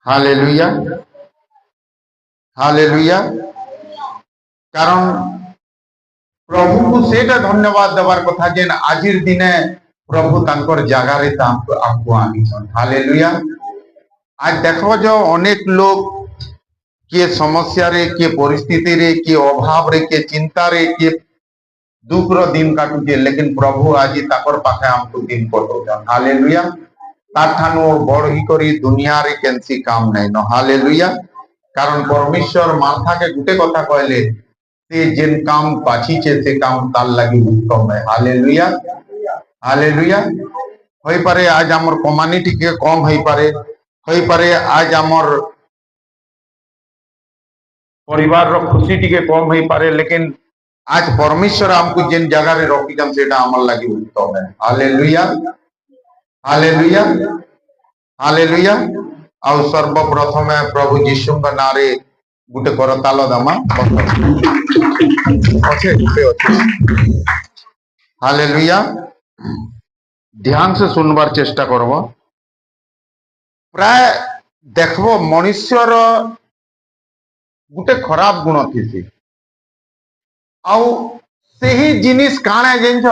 Hallelujah hallelujah. कारण प्रभु को सेटा धन्यवाद देवार कथा जेन आजिर दिने प्रभु तांकर जगारे आपको आनिछन। हालेलुया। आज देखो जो अनेक लोग किए समस्या रे, किए परिस्थिति रे, किए अभाव रे, किए चिंता रे, किए दुख रो दिन काटुचे, लेकिन प्रभु आज ताकर पाखे हमको दिन कटौछन। हालेलुया। ताठानु बड़ ही करी दुनिया रे केनसी काम नहीं न। हालेलुया। कारण परमेश्वर माथा के गुटे कथा कहले से जेन काम बाछीचे से काम तार लगी उत्तम है। Hallelujah hallelujah. होई पारे आज हमर कमानी टिके कम होई पारे, होई पारे आज हमर परिवार रो खुशी टिके कम होई पारे, लेकिन आज परमेश्वर हमको जेन जगह रे रखिछन सेटा हमर लगी उत्तम है। Hallelujah hallelujah hallelujah. आउ सर्वप्रथम प्रभु यीशु का नारे गुटे करताल दामा अच्छे अच्छे। हालेलुया। ध्यान से सुनबार चेष्टा करब। प्राय देखबो मनुष्यर गुटे खराब गुण थी आउ सेही जिनिस काण है जेनछ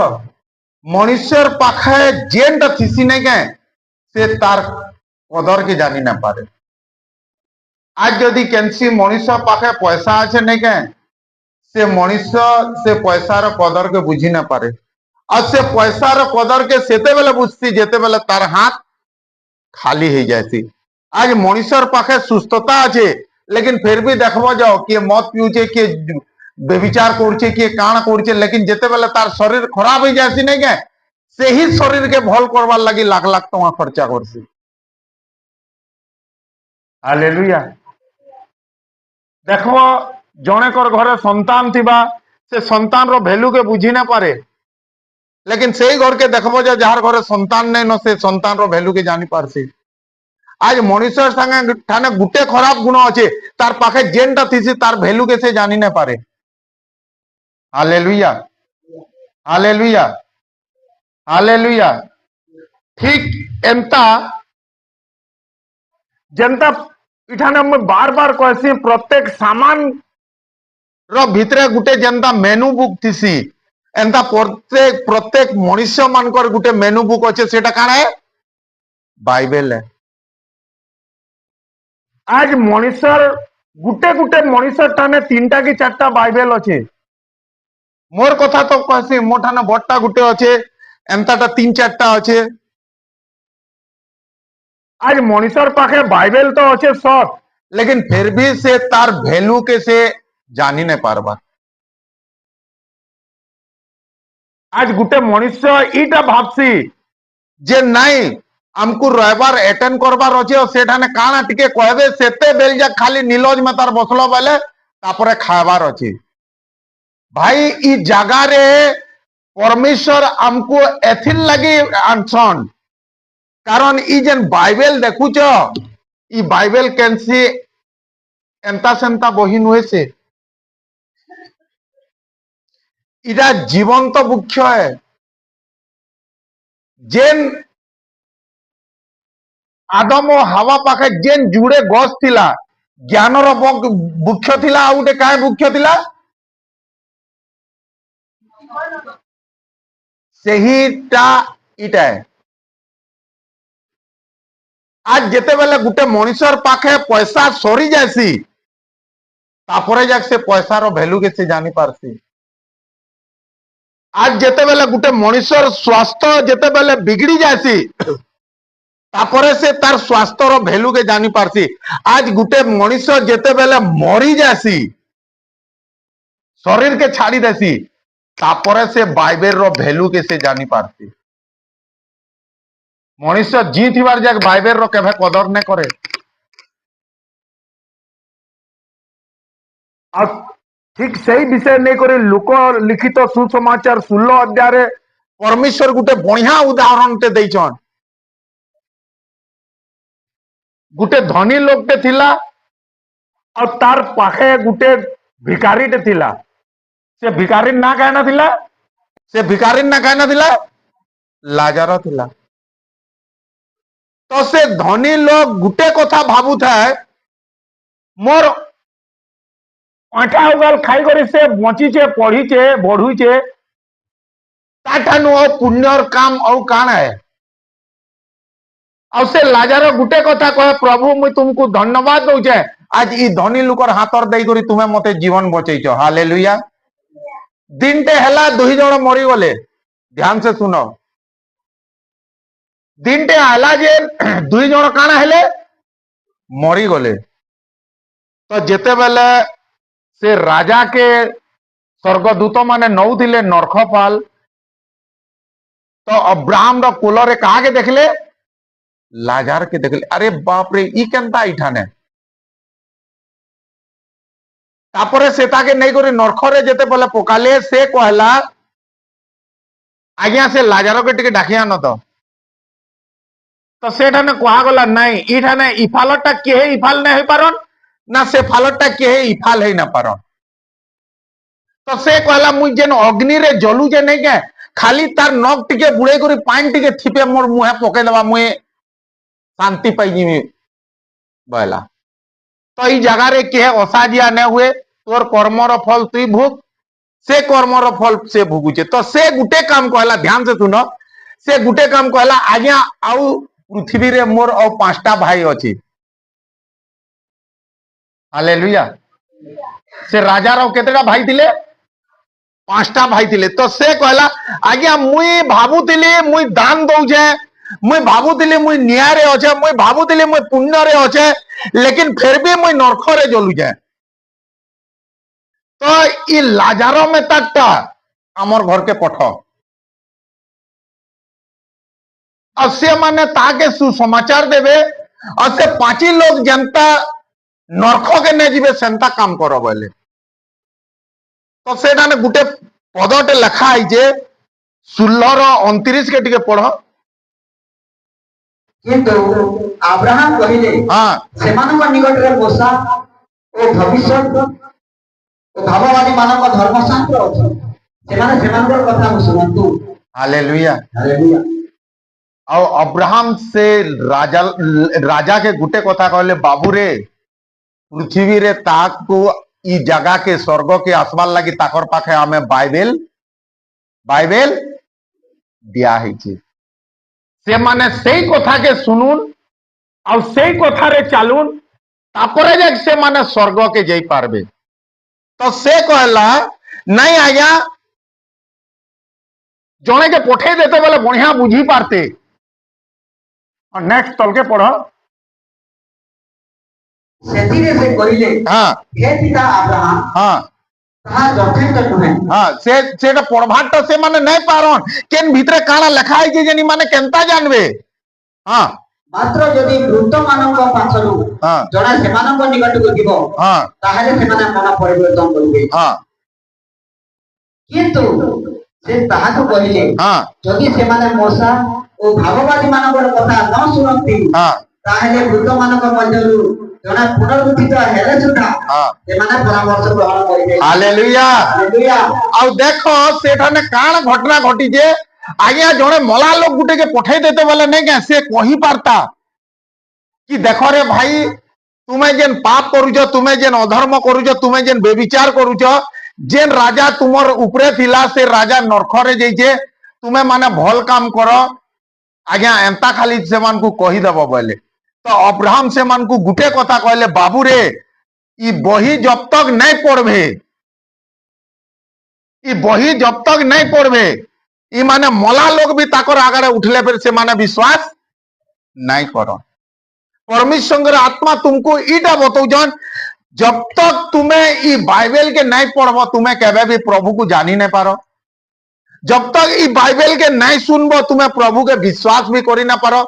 मनुष्यर पाखे जेनटा थीसी नहीं के से तार कदर के जानी ना पारे। आज जदि केनसी मनुष्य पाखे पैसा अच्छे नहीं के से मनुष्य से पैसार कदर के बुझी ना पारे और से पैसार कदर के सेते बेले बुझती जेते बेले तार हाथ खाली हो जाती। आज मनुष्यर पाखे सुस्थता अच्छे, लेकिन फिर भी देखबो जाओ कि मद पिउचे, कि बेविचार करछे, कि काण करछे, लेकिन जेते बेले तार शरीर खराब हो जासी नहीं के से ही शरीर के भल करवार लगी लाख लाख टका खर्चा करसी। हालेलुया। देखो जने कर घरे संतान थिबा से संतान रो वैल्यू के बुझी ना पारे, लेकिन सही घर के देखबो जे जार घरे संतान नहीं न से संतान रो वैल्यू के जानी पारसी। आज मनुष्य संगे ठाने गुटे खराब गुण अच्छे तार पाखे जेनटा थीसी तार वैल्यू के से जानी ना पारे। Hallelujah hallelujah hallelujah. ठीक एंता जनता इठाने मैं बार बार कहसी प्रत्येक सामान रो भितरे गुटे जनता मेनू बुक थीसी एंता प्रत्येक प्रत्येक मनुष्य मानकर गुटे मेनू बुक अच्छे सेटा काण है बाइबल है। आज मनुष्यर गुटे गुटे मनुष्य ठाने 3टा कि 4टा बाइबल अच्छे। मोर कथा तो कहसी मोर ठाने बट्टा गुटे अच्छे एंताटा 3-4टा अच्छे। आज मनुष्यर पाखे बाइबल तो अच्छे सब, लेकिन फिर भी से तार वैल्यू के से जानी नहीं पारबा। आज गुटे मनुष्य इटा भाबसी जे नहीं हमको रहबार अटेंड करबार अच्छे और सेठाने काना टिके कहबे सेते बेल जा खाली नीलज में तार बसलो बेले तापरे खाबार अच्छे। भाई ई जगह रे परमेश्वर हमको एथिन लगी आनसन, कारण ई जेन बाइबल देखुच ई बाइबल केनसी एंता सेंता बही नुहे से इरा जीवंत वृक्ष है। जेन आदम और हवा पाखे जेन जुड़े गछ थिला ज्ञानर वृक्ष थिला आ उटे काय वृक्ष थिला सेहीटा इटा है। आज जेते बेले गुटे मनुष्यर पाखे पैसा सरी जासी तापरे जाक से पैसार वैल्यू के से जानी पारसी। आज जेते बेले गुटे मनुष्यर स्वास्थ्य जेते बेले बिगड़ी जासी तापरे से तार स्वास्थ्य रो वैल्यू के जानी पारसी। आज गुटे मनुष्य जेते बेले मरी जासी शरीर के छाड़ी देसी तापरे से बाइबल रो वैल्यू के से जानी पारसी। मनुष्य जी थिबार जाक बाइबल रो केभे कदर ने करे। आ ठीक सही विषय नहीं करे लोक लिखित सुसमाचार 16 अध्याय परमेश्वर गुटे बढ़िया उदाहरण ते देइछन। गुटे धनी लोग ते थिला और तार पाखे गुटे भिकारी ते थिला। से भिकारी ना कहना थिला, से भिकारी ना कहना थिला लाजर थिला। तो से धनी लोग गुटे कथा भावु थाए मोर अठा उगाल खाई करी से बचीचे पढ़ीचे बढ़ुचे ताठानु पुण्यर काम औ काण है और से लाजार गुटे कथा कहे प्रभु मुई तुमको धन्यवाद दउचे आज ई धनी लुकर हाथर देई करी तुमे मते जीवन बचैछ हालेलुया दिनटे हला दुही जण मरी गले ध्यान से सुनो दिनटे आला जे दुई जण काना हेले मरी गले तो जेते बेले से राजा के स्वर्गदूत माने नौथिले नरखपाल तो अब्राहम रो कुलरे कहा के देखले लाजार के देखले अरे बाप रे ई केनता इठाने तापरे सेताके नहीं करी नरखरे जेते बोले पकाले से कहला आज्ञा से लाजार के टिके डाकिया न तो सेठाने कहा गला नहीं इठाने इफालटा के इफाल नहीं हो पारन ना से फालटा के इफाल है ना पारन तो से कहला मुई जेन अग्नि रे जलू जे नहीं के खाली तार नख टिके बुड़े करी पानी टिके थिपे मोर मुहे पके देबा मुई शांति पाई जीवी बोला तो ई जगह रे के असाजिया न हुए तोर कर्मर फल तुई भोग से कर्मर फल से भोगुचे तो से गुटे काम कहला ध्यान से सुनो से गुटे काम कहला आज्ञा आउ पृथ्वी रे मोर और 5टा भाई अछि हालेलुया से राजा रो केतेटा भाई थिले 5टा भाई थिले तो से कहला आज्ञा मुई भाबुतिली मुई दान दउजे मुई भाबुतिली मुई न्याय रे अछे मुई भाबुतिली मुई पुण्य रे अछे लेकिन फिर भी मुई नरक रे जलु जाए तो ई लाजारो में तकटा हमर घर के पठ और से माने ताके सुसमाचार देवे और से 5 लोग जनता नरक के ने जीवे सेंता काम करो बोले तो सेटा ने गुटे पदटे लिखा है जे 16:29 के टिके पढ़ो किंतु अब्राहम कहिले हां सेमानक निकट रे मोसा ओ भविष्य ओ भाववादी मानक धर्मशास्त्र अछि सेमाने सेमानक कथा सुनंतु हालेलुया हालेलुया और अब्राहम से राजा के गुटे कथा कहले बाबू रे पृथ्वी रे ताक को ई जगह के स्वर्ग के आसमान लगी ताकर पाखे हमें बाइबल दिया है से माने सेई कथा के सुनुन और सेई कथा रे चालुन तापरे जे से माने स्वर्ग के जाई पारबे तो से कहला नहीं आज्ञा जने के पठे देते बोले बढ़िया बुझी पारते और नेक्स्ट तल के पढ़ो सेतिरे से कहिले हां हे पिता अब्राहम हां ताहा यथेष्ट नुहे हां सेटा पढ़भाट से माने नहीं पारन केन भीतरे काना लिखा है जे जनी माने केनता जानबे हां मात्र यदि वृत्त मानक पाछलु हां जणा सेमानक निकट को दिबो हां ताहाले सेमाने मन परिवर्तन करिवे हां किंतु से ताहा तो कहिले हां यदि सेमाने मोसा ओ भाववादी मानकर कथा न सुनंती हां ताहाले वृत्त मानक मध्यरु जणा पुनरुत्थित हेले सुधा हां सेमाने परामर्श ग्रहण करिवे हालेलुया हालेलुया और देखो सेठा ने कान घटना घटी जे आज्ञा जने मला लोग गुटे के पठे देते वाला नहीं क्या से कही पारता कि देखो रे भाई तुम्हें जेन पाप करूछ तुम्हें जेन अधर्म करूछ तुम्हें जेन बेविचार करूछ जेन राजा तुमर ऊपरे थिला से राजा नरक रे जइछे तुम्हें माने भल काम करो आज्ञा एंता खाली से मान को कही देबो बोले तो अब्राहम से मान को गुटे कथा कहले बाबू रे ई बही जब तक नहीं पढ़बे ई बही जब तक नहीं पढ़बे ई माने मला लोग भी ताकर आगे उठले फिर से माने विश्वास नहीं करो परमेश्वर आत्मा तुमको ईटा बताऊन जब तक तुम्हें ई बाइबल के नहीं पढ़बो तुम्हें केबे भी प्रभु को जानी नहीं पारो जब तक ई बाइबल के नहीं सुनबो तुम्हें प्रभु के विश्वास भी करी ना पारो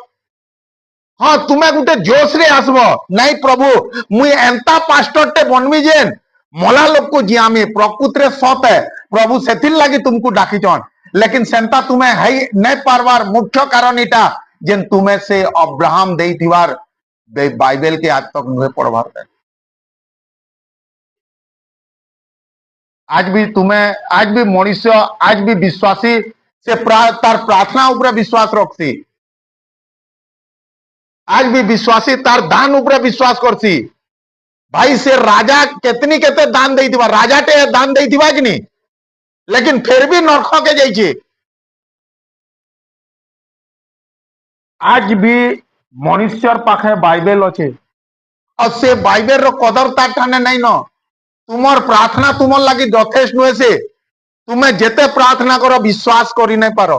हाँ तुम्हें गुटे जोश रे आसबो नहीं प्रभु मुई एंता पास्टरटे बनमी जेन मला लोग को जियामी प्रकृत रे सत है प्रभु सेथिर लागी तुमको डाकीचन लेकिन सेंता तुम्हें है नहीं पारवार मुख्य कारण इटा जेन तुम्हें से अब्राहम देइथिवार बाइबल के आज तक मुझे पढ़वार है आज भी तुम्हें आज भी मनुष्य आज भी विश्वासी से तार प्रार्थना ऊपर विश्वास रखसी आज भी विश्वासी तार दान उपरे विश्वास करसी भाई से राजा केतनी केते दान देइथिबा राजाटे दान देइथिबा कि नहीं लेकिन फिर भी नरक के जाइए आज भी मनुष्यर पाखे बाइबल अच्छे और से बाइबल रो कदर तार ठाने नहीं न तुमर प्रार्थना तुमर लगी यथेष्ट नुहे से तुम्हें जेते प्रार्थना करो विश्वास करी नहीं पारो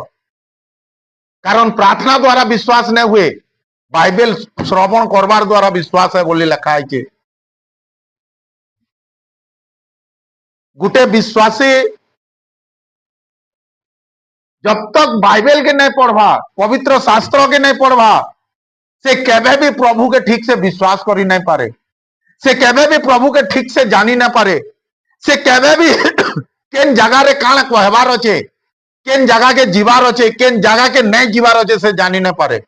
कारण प्रार्थना द्वारा विश्वास नहीं हुए बाइबल श्रवण करवार द्वारा विश्वास है बोली लिखा है गुटे विश्वासी जब तक बाइबल के नहीं पढ़वा पवित्र शास्त्रों के नहीं पढ़वा से केवे भी प्रभु के ठीक से विश्वास करी नहीं पारे से केवे भी प्रभु के ठीक से जानी ना पारे से केवे भी केन जगह रे काण कहवार अच्छे केन जगह के जीवार अच्छे केन जगह के नहीं जीवार अच्छे से जानी ना पारे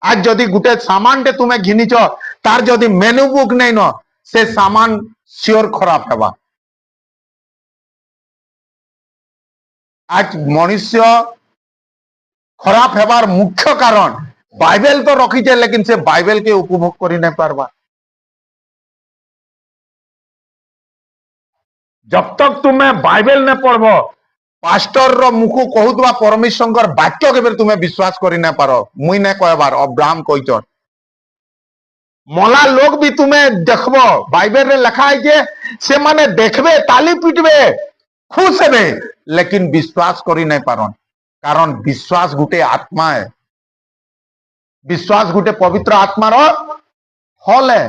आज जदि गुटे सामान टे तुम्हें घिनीच तार जदि मेनू बुक नहीं न से सामान श्योर खराब हेबा आज मनुष्य खराब हेबार मुख्य कारण बाइबल तो रखीचे लेकिन से बाइबल के उपभोग करी नहीं पारबा जब तक तुम्हें बाइबल नहीं पढ़बो पास्टर रो मुखु कहूतबा परमेश्वर वाक्य के तुम्हें विश्वास करी नहीं पारो मुई नहीं कहबार अब्राहम कहिचन मला लोग भी तुम्हें देखबो बाइबल रे लिखा है जे से माने देखबे ताली पीटबे खुश हेबे लेकिन विश्वास करी नहीं पारन कारण विश्वास गुटे आत्मा है विश्वास गुटे पवित्र आत्मा रो फल है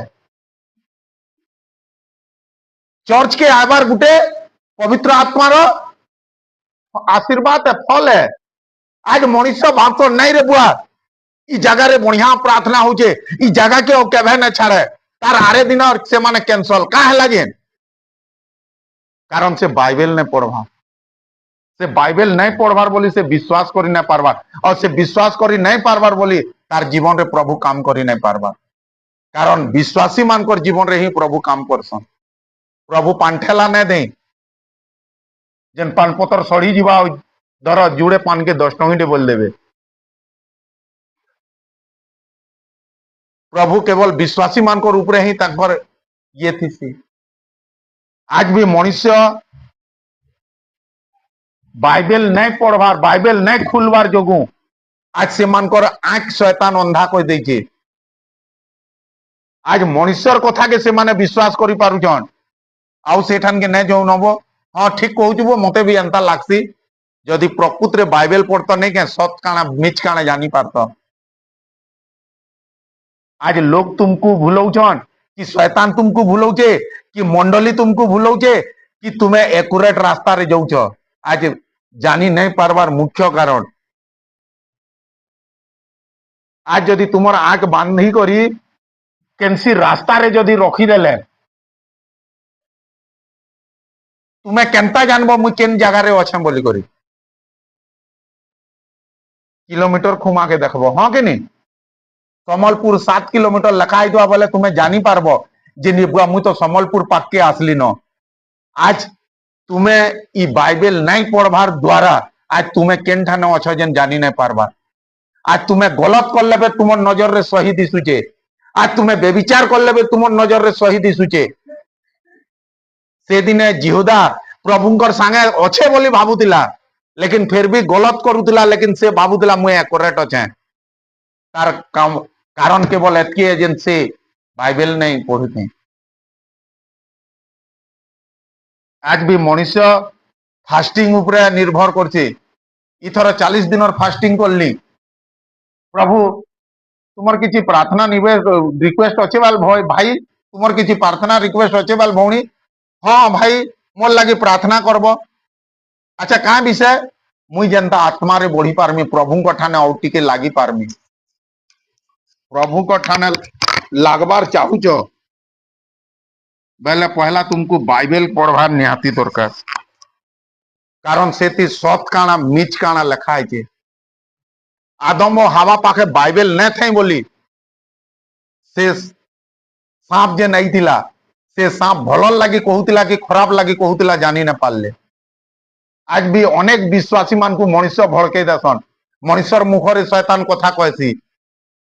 चर्च के आबार गुटे पवित्र आत्मा रो आशीर्वाद है फल है आज मनुष्य भाव तो नहीं रे बुआ इ जगह रे बढ़िया प्रार्थना होचे इ जगह के केभे न छाड़े तार आरे दिन से माने कैंसल का है लगे कारण से बाइबल ने पढ़वा से बाइबल नहीं पढ़वार बोली से विश्वास करी नहीं पारबार और से विश्वास करी नहीं पारबार बोली तार जीवन रे प्रभु काम करी नहीं पारबार कारण विश्वासी मानकर जीवन रे ही प्रभु काम करसन प्रभु पांठेला नहीं दे जेन पान पतर सड़ी जीवा धर जुड़े पान के 10 टंगी बोल देवे प्रभु केवल विश्वासी मानकर ऊपर ही तक ये थी आज भी मनुष्य बाइबल नहीं पढ़वार बाइबल नहीं खुलवार जोगु आज से मानकर आंख शैतान अंधा कर देचे आज मनुष्यर कथा के से माने विश्वास करी पारुछन आउ सेठान के नहीं जो नबो हाँ ठीक कहूँ मते भी एंता लागसी जदि प्रकृत रे बाइबल पढ़ता नहीं क्या सत काना मिच काना जानी पारता आज लोग तुमको भूलौछन कि शैतान तुमको भूलौचे कि मंडली तुमको भूलौचे कि तुम्हें एक्यूरेट रास्ता रे जाउछ आज जानी नहीं पारबार मुख्य कारण आज जदि तुमर आंख बांधी करी केनसी रास्ता रे जदि रखी देले तुम्हें केनता जानबो मुई केन जगह रे अच्छे बोली करी किलोमीटर खुमा के देखबो हाँ कि नहीं समलपुर 7 किलोमीटर लखाई दवा बोले तुम्हें जानी पारबो जे निबुआ मुई तो समलपुर पाक के आसली न आज तुम्हें ई बाइबल नहीं पढ़वार द्वारा आज तुम्हें केन ठाने अच्छे जेन जानी नहीं पारबार आज तुम्हें गलत कर लेबे तुमर नजर रे सही दिसुचे आज तुम्हें बेविचार कर लेबे तुमर नजर रे सही दिसुचे से दिने जिहुदा प्रभुंकर सांगे अच्छे बोली भाबुतिला लेकिन फिर भी गलत करुतिला लेकिन से भाबुतिला मुई करेक्ट अच्छे तार कारण केवल एतकी एजेंट से बाइबल नहीं पढ़ुते आज भी मनुष्य फास्टिंग उपरे निर्भर करछे इथर 40 दिन फास्टिंग करली प्रभु तुमर किछि प्रार्थना रिक्वेस्ट अच्छे बाल भाई तुमर किछि प्रार्थना रिक्वेस्ट अच्छे बाल भौणी हाँ भाई मोर लगी प्रार्थना करब अच्छा क्या विषय मुई जनता आत्मा रे बढ़ी पारमी प्रभु ठाने और टिके लागी पारमी प्रभु ठाने लागबार चाहूच बेले पहला तुमको बाइबल पढ़वार निहाती दरकार कारण से सत काना मिच काना लिखा है आदम और हावा पाखे बाइबल नहीं थे बोली से सांप जे नहीं थिला से सांप भल लगी कहूतिला कि खराब लगी कहूतिला जानी न पारले आज भी अनेक विश्वासी मान को मनुष्य भड़के देसन मनुष्यर मुखरे शैतान कथा कहसी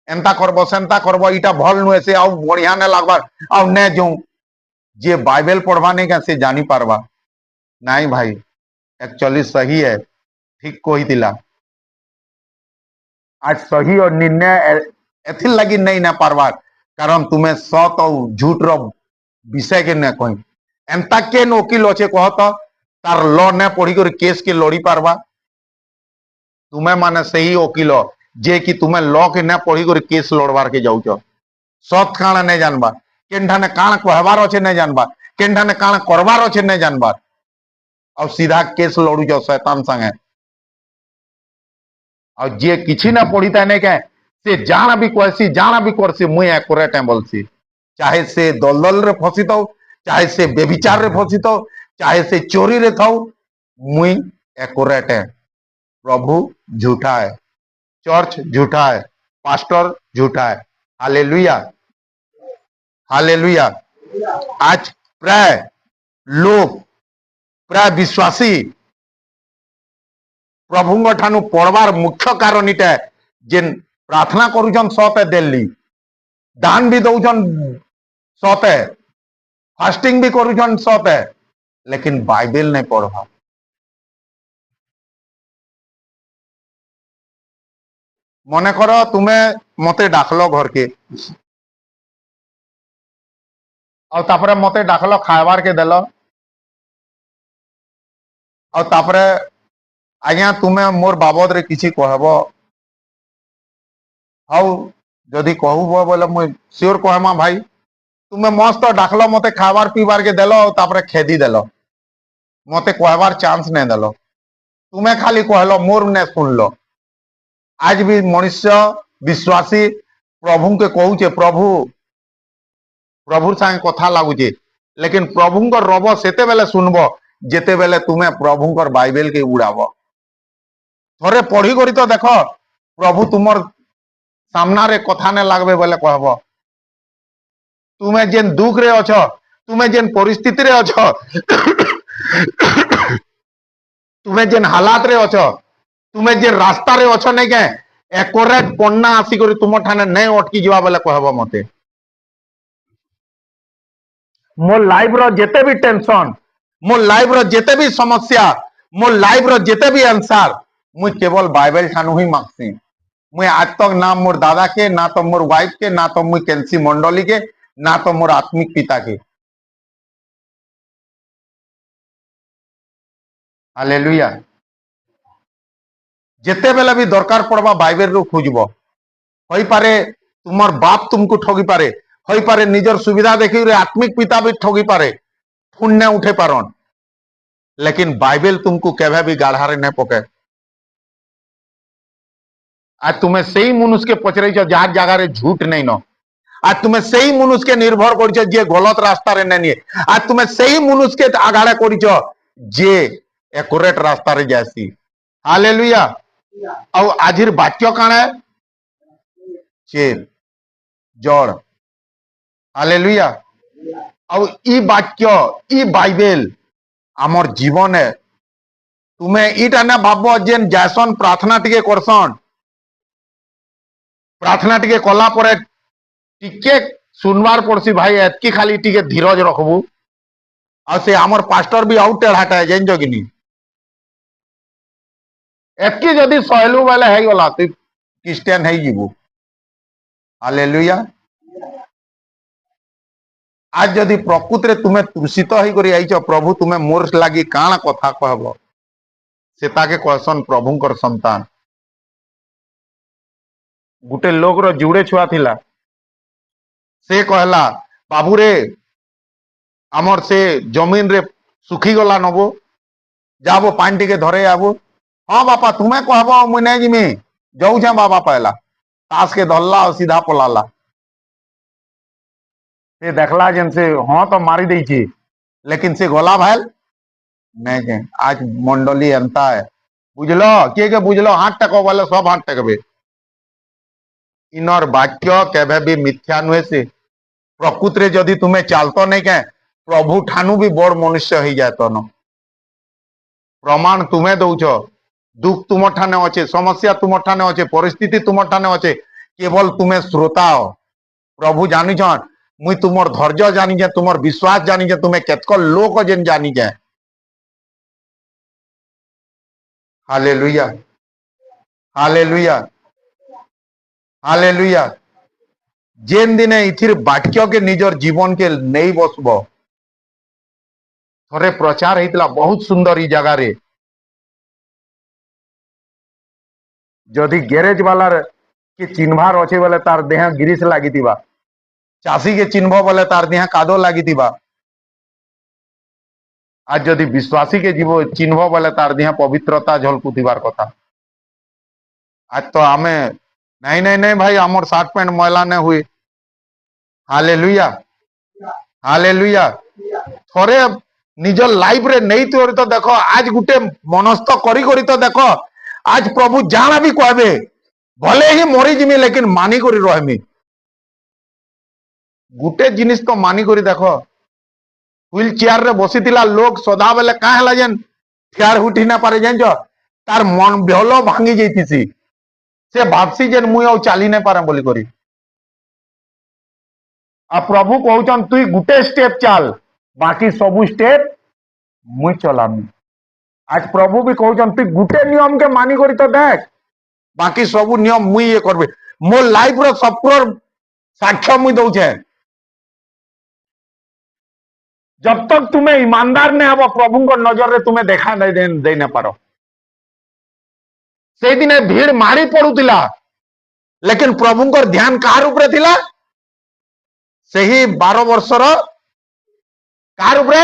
एंता करबो सेंता करबो इटा भल नुहे से आउ बढ़िया ने लागबार आउ ने जो जे बाइबल पढ़वा नहीं क्या से जानी पारबा नहीं भाई एक्चुअली सही है ठीक कही दिला आज सही और निर्णय एथिर लगी नहीं ना पारबार कारण तुम्हें सत और झूठ रो विषय के न कही एंता के वकील अच्छे कह तो तार लॉ ने पढ़ी कर केस के लड़ी पारबा तुम्हें माने सही वकील जे कि तुम्हें लॉ के न पढ़ी कर केस लड़वार के जाऊच सत काण नहीं जानबा केनठा ने काण कहबार अच्छे नहीं जानबा केनठा ने काण करबार अच्छे नहीं जानबा और सीधा केस लड़ुच शैतान संगे और जे किसी ना पढ़ी था नहीं कहे से जाना भी कहसी जाना भी करसी मुई एक्यूरेट है बोलसी चाहे से दलदल रे फसी तो चाहे से बेविचार रे फसी तो चाहे से चोरी रे थाउ मुई एक्यूरेट है प्रभु झूठा है चर्च झूठा है पास्टर झूठा है हालेलुया हालेलुया आज प्राय लोग प्राय विश्वासी प्रभु ठानु पढ़वार मुख्य कारण इटा जेन प्रार्थना करुछन सते दिल्ली दान भी दौन सते फास्टिंग भी करुछन सते लेकिन बाइबल नहीं पढ़वा मने करो तुम्हें मते डाकलो घर के और तापरे मते डाकलो खाइबार के देलो और तापरे आज्ञा तुम्हें मोर बाबद रे किसी कहबो हाउ जदि कहबो बोले मुई श्योर कहमा भाई तुम्हें मस्त डाकलो मते खाबार पीबार के देलो और तापरे खेदी देलो मते कहबार चांस नहीं देलो तुम्हें खाली कहलो मोर ने सुनलो आज भी मनुष्य विश्वासी प्रभु के कहूचे प्रभु प्रभुर संगे कथा लागुचे लेकिन प्रभु रब सेते बेले सुनबो जेते बेले तुम्हें प्रभु बाइबल के उड़ाबो थोड़े पढ़ी करी तो देख प्रभु तुमर सामना रे कथा ने लागबे बोले कहबो तुम्हें जेन दुख रे अछ तुम्हें जेन परिस्थिति रे अछ तुम्हें जेन हालात रे अछ तुम्हें जेन रास्ता रे अछ नहीं के एक्यूरेट पन्ना आसी करी तुम ठाने नहीं अटकी जीवा बोले कहबो मते मो लाइफ रो जेते भी टेंशन मो लाइफ रो जेते भी समस्या मो लाइफ रो जेते भी आंसर मुझ केवल बाइबल ठानु ही मांगसी मुझे आज तक ना मोर दादा के ना तो मोर वाइफ के ना तो मुझ केंसी मंडली के ना तो मोर आत्मिक पिता के हालेलुया जेते बेले भी दरकार पड़वा बाइबल रो खोजबो होई पारे तुमर बाप तुमको ठगी पारे होई पारे निजर सुविधा देखि रे आत्मिक पिता भी ठगी पारे ठुन ने उठे पारन लेकिन बाइबल तुमको केवे भी गाढ़ारे नहीं पके आज तुम्हें सही मनुष्य के पचरे जार जगह रे झूठ नहीं न आज तुम्हें सही मनुष्य के निर्भर कर जे गलत रास्ता रे नहीं आज तुम्हें सही मनुष्य के आगाड़े कर जे एक्यूरेट रास्ता रे जासी हालेलुया और आजिर वाक्य काणे चेर जड़ हालेलुया और ई वाक्य ई बाइबल आमर जीवन है तुम्हें इटा ना भाव जेन जैसन प्रार्थना टिके करसन प्रार्थना टिके कला परे टिके सुनवार पड़सी भाई एतकी खाली टिके धीरज रखबू और से आमर पास्टर भी आउट टेढ़ाटा है जान कि नहीं एतकी जदि सहलू बेले है गला तु क्रिश्चियन है जीवू हालेलुया आज जदि प्रकृत रे तुम्हें तृषित ही करी आइछ प्रभु तुम्हें मोर लागी काना कथा कहबो से ताके कहसन प्रभुंकर संतान गुटे लोग रो जुड़े छुआ थिला से कहला बाबू रे आमर से जमीन रे सुखी गला नबो जाबो पानी टिके धरे आबो हाँ बापा तुम्हें कहबो मुई नहीं जिमी जाऊ छे बाबा पहला तास के धरला और सीधा पलाला से देखला जेन से हाँ तो मारी दी छी लेकिन से गला भैल नहीं के आज मंडली एंता है बुझलो के बुझलो हाथ टेको बोले सब हाथ टेकबे इनर वाक्य केबे भी मिथ्या नुहे से प्रकृत रे जदि तुम्हें चालतो नहीं के प्रभु ठानु भी बड़ मनुष्य ही जाए तो न प्रमाण तुम्हें दौच दुख तुम ठाने अच्छे समस्या तुम ठाने अच्छे परिस्थिति तुम ठाने अच्छे केवल तुम्हें श्रोता हो। प्रभु जानी मुई तुमर धैर्य जानी जे, तुमर विश्वास जानी जे, तुम्हें केतक लोक जेन जानी जे। Hallelujah, hallelujah, hallelujah. जेन दिने इथिर वाक्य के निजर जीवन के नहीं बसब, थोड़े प्रचार होता बहुत सुंदर ई जगह रे, जदि गैरेज वाला के चिन्हबार अच्छे बोले तार देह गिरीश लगी, चाषी के चिन्ह बोले तार देह कादो लगी, आज जदि विश्वासी के जीव चिन्ह बोले तार देह पवित्रता झलकुथिबार कथा। आज तो आमे नहीं नहीं नहीं भाई आमर सार्ट पैंट मैला नहीं हुई। Hallelujah, hallelujah. थोड़े निज लाइफ रे नहीं तो देखो आज गुटे मनस्थ करी करी तो देखो आज प्रभु जाना भी कहबे भले ही मरी जिमी लेकिन मानी करी रहमी। गुटे जिनिस तो मानी करी देखो, व्हील चेयर रे बसी थिला लोग सदा बेले का हला जेन ठियार उठी ना पारे जानछ, तार मन बेहलो भांगी जैतिसी, से भाबसी जेन मुई आउ चाली नहीं पारे बोली करी। आ प्रभु कहउछन तुई गुटे स्टेप चाल, बाकी सबु स्टेप मुई चलामी। आज प्रभु भी कहउछन तुई गुटे नियम के मानी करी तो देख, बाकी सबु नियम मुई ये करबे। मो लाइफ रो सबकर साक्ष्य मुई दउछे। जब तक तुम्हें ईमानदार नहीं हब प्रभु को नजर रे तुम्हें देखा दे न पारो। से दिन भीड़ मारी पड़ुतिला लेकिन प्रभु को ध्यान कार उपरे थिला, सही 12 वर्षर कार उपरे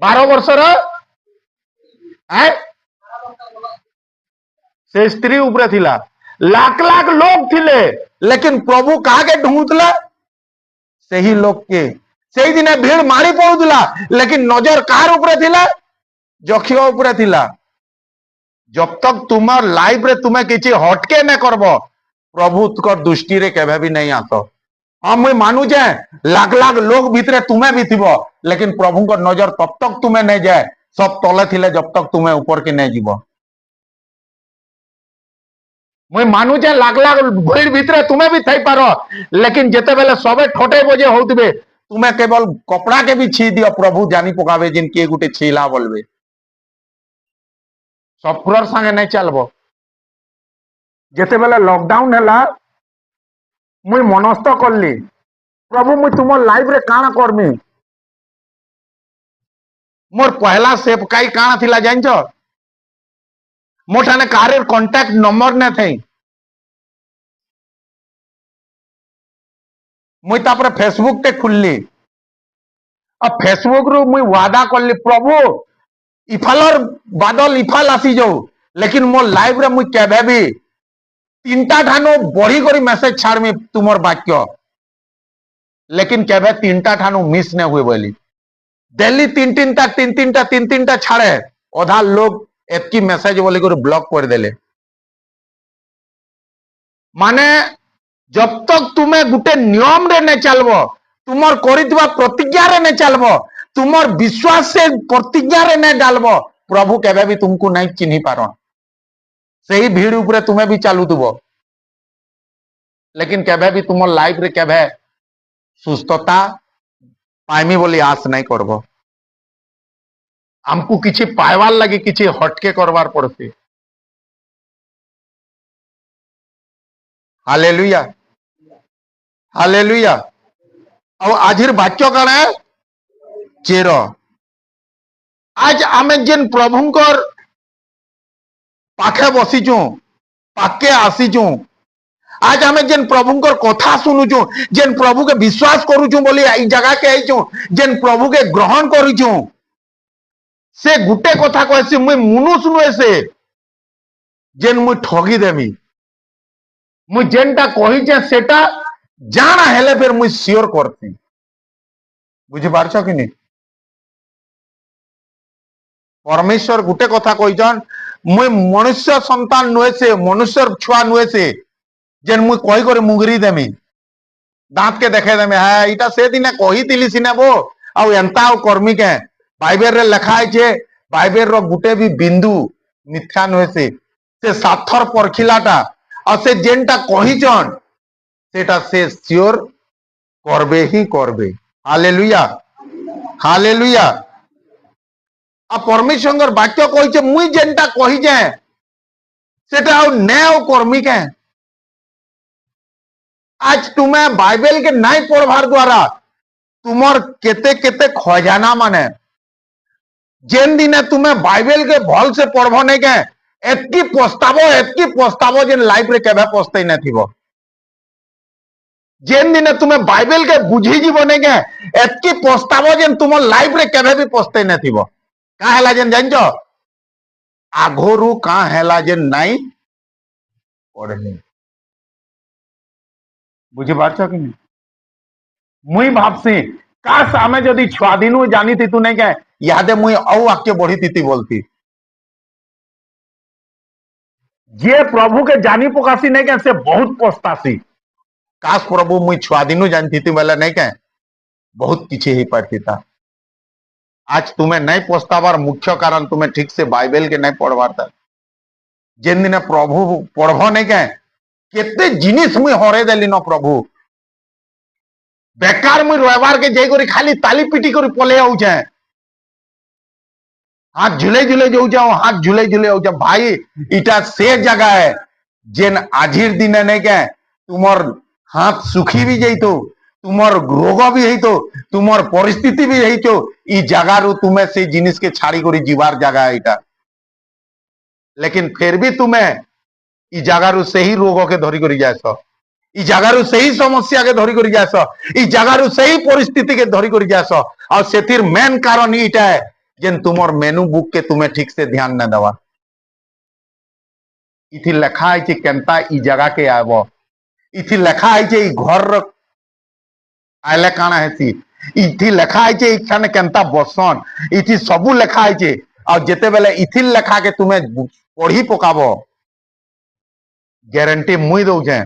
12 वर्षर से स्त्री उपरे थिला। लाख लाख लोग थिले लेकिन प्रभु कहा के ढूंढुतला सही लोग के। सही दिन भीड़ मारी पड़ुतिला लेकिन नजर कार उपरे थिला, जखिया उपरे थिला। जब तक तुमार लाइफ रे तुम्हें किसी हटके न करब प्रभु तुकर दृष्टि रे केबे भी नहीं आतो। हाँ मुझे मानु जे लाख लाख लोग भीतरे तुम्हें भी थिबो लेकिन प्रभु को नजर तब तक तुम्हें नहीं जाए, सब तले थिले जब तक तुम्हें ऊपर के नहीं जीव। मुझे मानु जे लाख लाख भीड़ भीतरे तुम्हें भी थई पारो लेकिन जेते बेले सबे ठोटे बजे होतबे तुम्हें केवल कपड़ा के भी छी दियो, प्रभु जानी पकावे जिन के गुटे छीला बोलबे। सब पुरर संगे नहीं चलबो। जेते बेले लॉकडाउन हैला मुई मनस्थ करली प्रभु मुई तुम लाइफ रे काना करमी। मोर पहला सेवकाई काना थिला जानछ, मोठाने कारेर कांटेक्ट नंबर ने थई। मुई तापरे फेसबुक ते खुलली, अब फेसबुक रु मुई वादा करली प्रभु इफालर बादल इफाल आसी जाऊ लेकिन मोर लाइफ रे मुई केबे भी 3टा ठानो बढ़ी करी मेसेज छाड़मी तुमर वाक्य, लेकिन केबे 3टा ठानो मिस ने हुए बोली। डेली 3-3टा छाड़े अधा लोग एतकी मेसेज बोली कर ब्लॉक कर देले। माने जब तक तुम्हें गुटे नियम रे ने चलबो, तुमर करितबा प्रतिज्ञा रे ने चलबो, तुमर विश्वास से प्रतिज्ञा रे ने डालबो, प्रभु केबे भी तुमको नहीं चिन्ही पारन। सही भीड़ ऊपर तुम्हें भी चालू दुबो लेकिन केबे भी तुम लाइफ रे केबे सुस्थता पाइमी बोली आस नहीं करबो। हमको किछि पाइवार लगे किछि हटके करवार पड़सी। Hallelujah, hallelujah. और आजिर वाक्य कण है चेर। आज आमे जेन प्रभुंकर पाखे बसीचु, पाके आसीचु, आज आमे जेन प्रभुंकर कथा सुनुचु, जेन प्रभु के विश्वास करूचु बोली ई जगह के आइचु, जेन प्रभु के ग्रहण करूचु, से गुटे कथा कहसी मुई मुनु सुनु से जेन मुई ठगी देमी। मुई जेनटा कहिचे सेटा जाना हेले फिर मुई सियोर करती। बुझी पारछ कि नहीं? परमेश्वर गुटे कथा कहिचन मुई मनुष्य संतान नुहे से, मनुष्य छुआ नुहे से जेन मुई कही करे मुगरी देमी, दांत के देखे देमी। हाँ इटा से दिने कही तिली सिने बो आउ एंता आउ कर्मी के बाइबल रे लिखा है। बाइबल रो गुटे भी बिंदु मिथ्या नुहे से साथर परखिलाटा और से जेनटा कहीचन सेटा से सियोर करबे ही करबे। Hallelujah hallelujah. आ परमेश्वर वाक्य कही मुई जेनटा कही जाए सेटा न्याय कर्मी के। आज तुम्हें बाइबल के नहीं पढ़वार द्वारा तुमर केते केते खजाना माने जेन दिने तुम्हें बाइबल के भल से पढ़ब नहीं के एतकी पछताव जेन लाइफ रे केबे पछताई न थिबो। जेन दिने तुम्हें बाइबल के बुझी जीव नहीं के एतकी पछताव जेन तुम लाइफ रे केबे भी पछताई न थिबो। का हैला जेन जानजो आघोरु का हैला जेन नहीं पढ़नी। बुझी पारछ कि नहीं? मुई भाबसी काश आमे जदि छुआ दिनु जानी थी तू नहीं के यादे मुई औ वाक्य बढ़ी थी बोलती जे प्रभु के जानी पकासी नहीं के से बहुत पछतासी। काश प्रभु मुई छुआ दिनु जानती थी बोले नहीं के बहुत किसी ही पारती था। आज तुम्हें नहीं पछतावार मुख्य कारण तुम्हें ठीक से बाइबल के नहीं पढ़वार था। जेन दिन प्रभु पढ़ब नहीं के केते जिनिस मुई हरे देली न प्रभु बेकार मुई रविवार के जाई करी खाली ताली पिटी करी पले आउछे हाथ झुले झुले जाऊँ हाथ झुले झुले जाऊँ भाई इटा से जगह है जेन आजिर दिन नहीं के तुमर हाथ सुखी भी जाइतो तुमर रोग भी है तो तुमर परिस्थिति भी है तो ई जगह रू तुम्हें से जिनिस के छाड़ी करी जीवार जगह है इटा। लेकिन फिर भी तुम्हें ई जगह रू से ही रोग के धरी करी जाएस ई जगह रू से ही समस्या के धरी करी जाएस ई जगह रू से ही परिस्थिति के धरी करी जाएस और सेथिर मेन कारण इटा है जेन तुमर मेनू बुक के तुम्हें ठीक से ध्यान न देवा। इथि लिखा है केनता ई जगह के आबो इथि लिखा है ई घर आले काना है इथि लिखा है इखाने केनता बसन इथि सबू लिखा है और जेते बेले इथि लिखा के तुम्हें पढ़ी पकाबो गारंटी मुई दउछे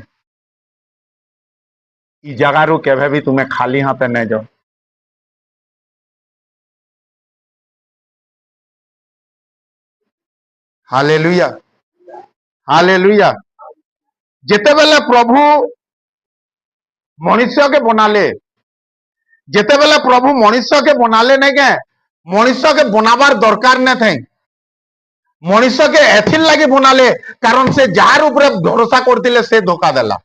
ई जगह रू केभे भी तुम्हें खाली हाथे नहीं जाओ। Hallelujah hallelujah. जेते बेले प्रभु मनुष्य के बनाले जेते बेले प्रभु मनुष्य के बनाले नहीं के मनुष्य के बनाबार दरकार नहीं थे मनुष्य के एथिर लगी बनाले कारण से जार ऊपर भरोसा करतिले से धोखा देला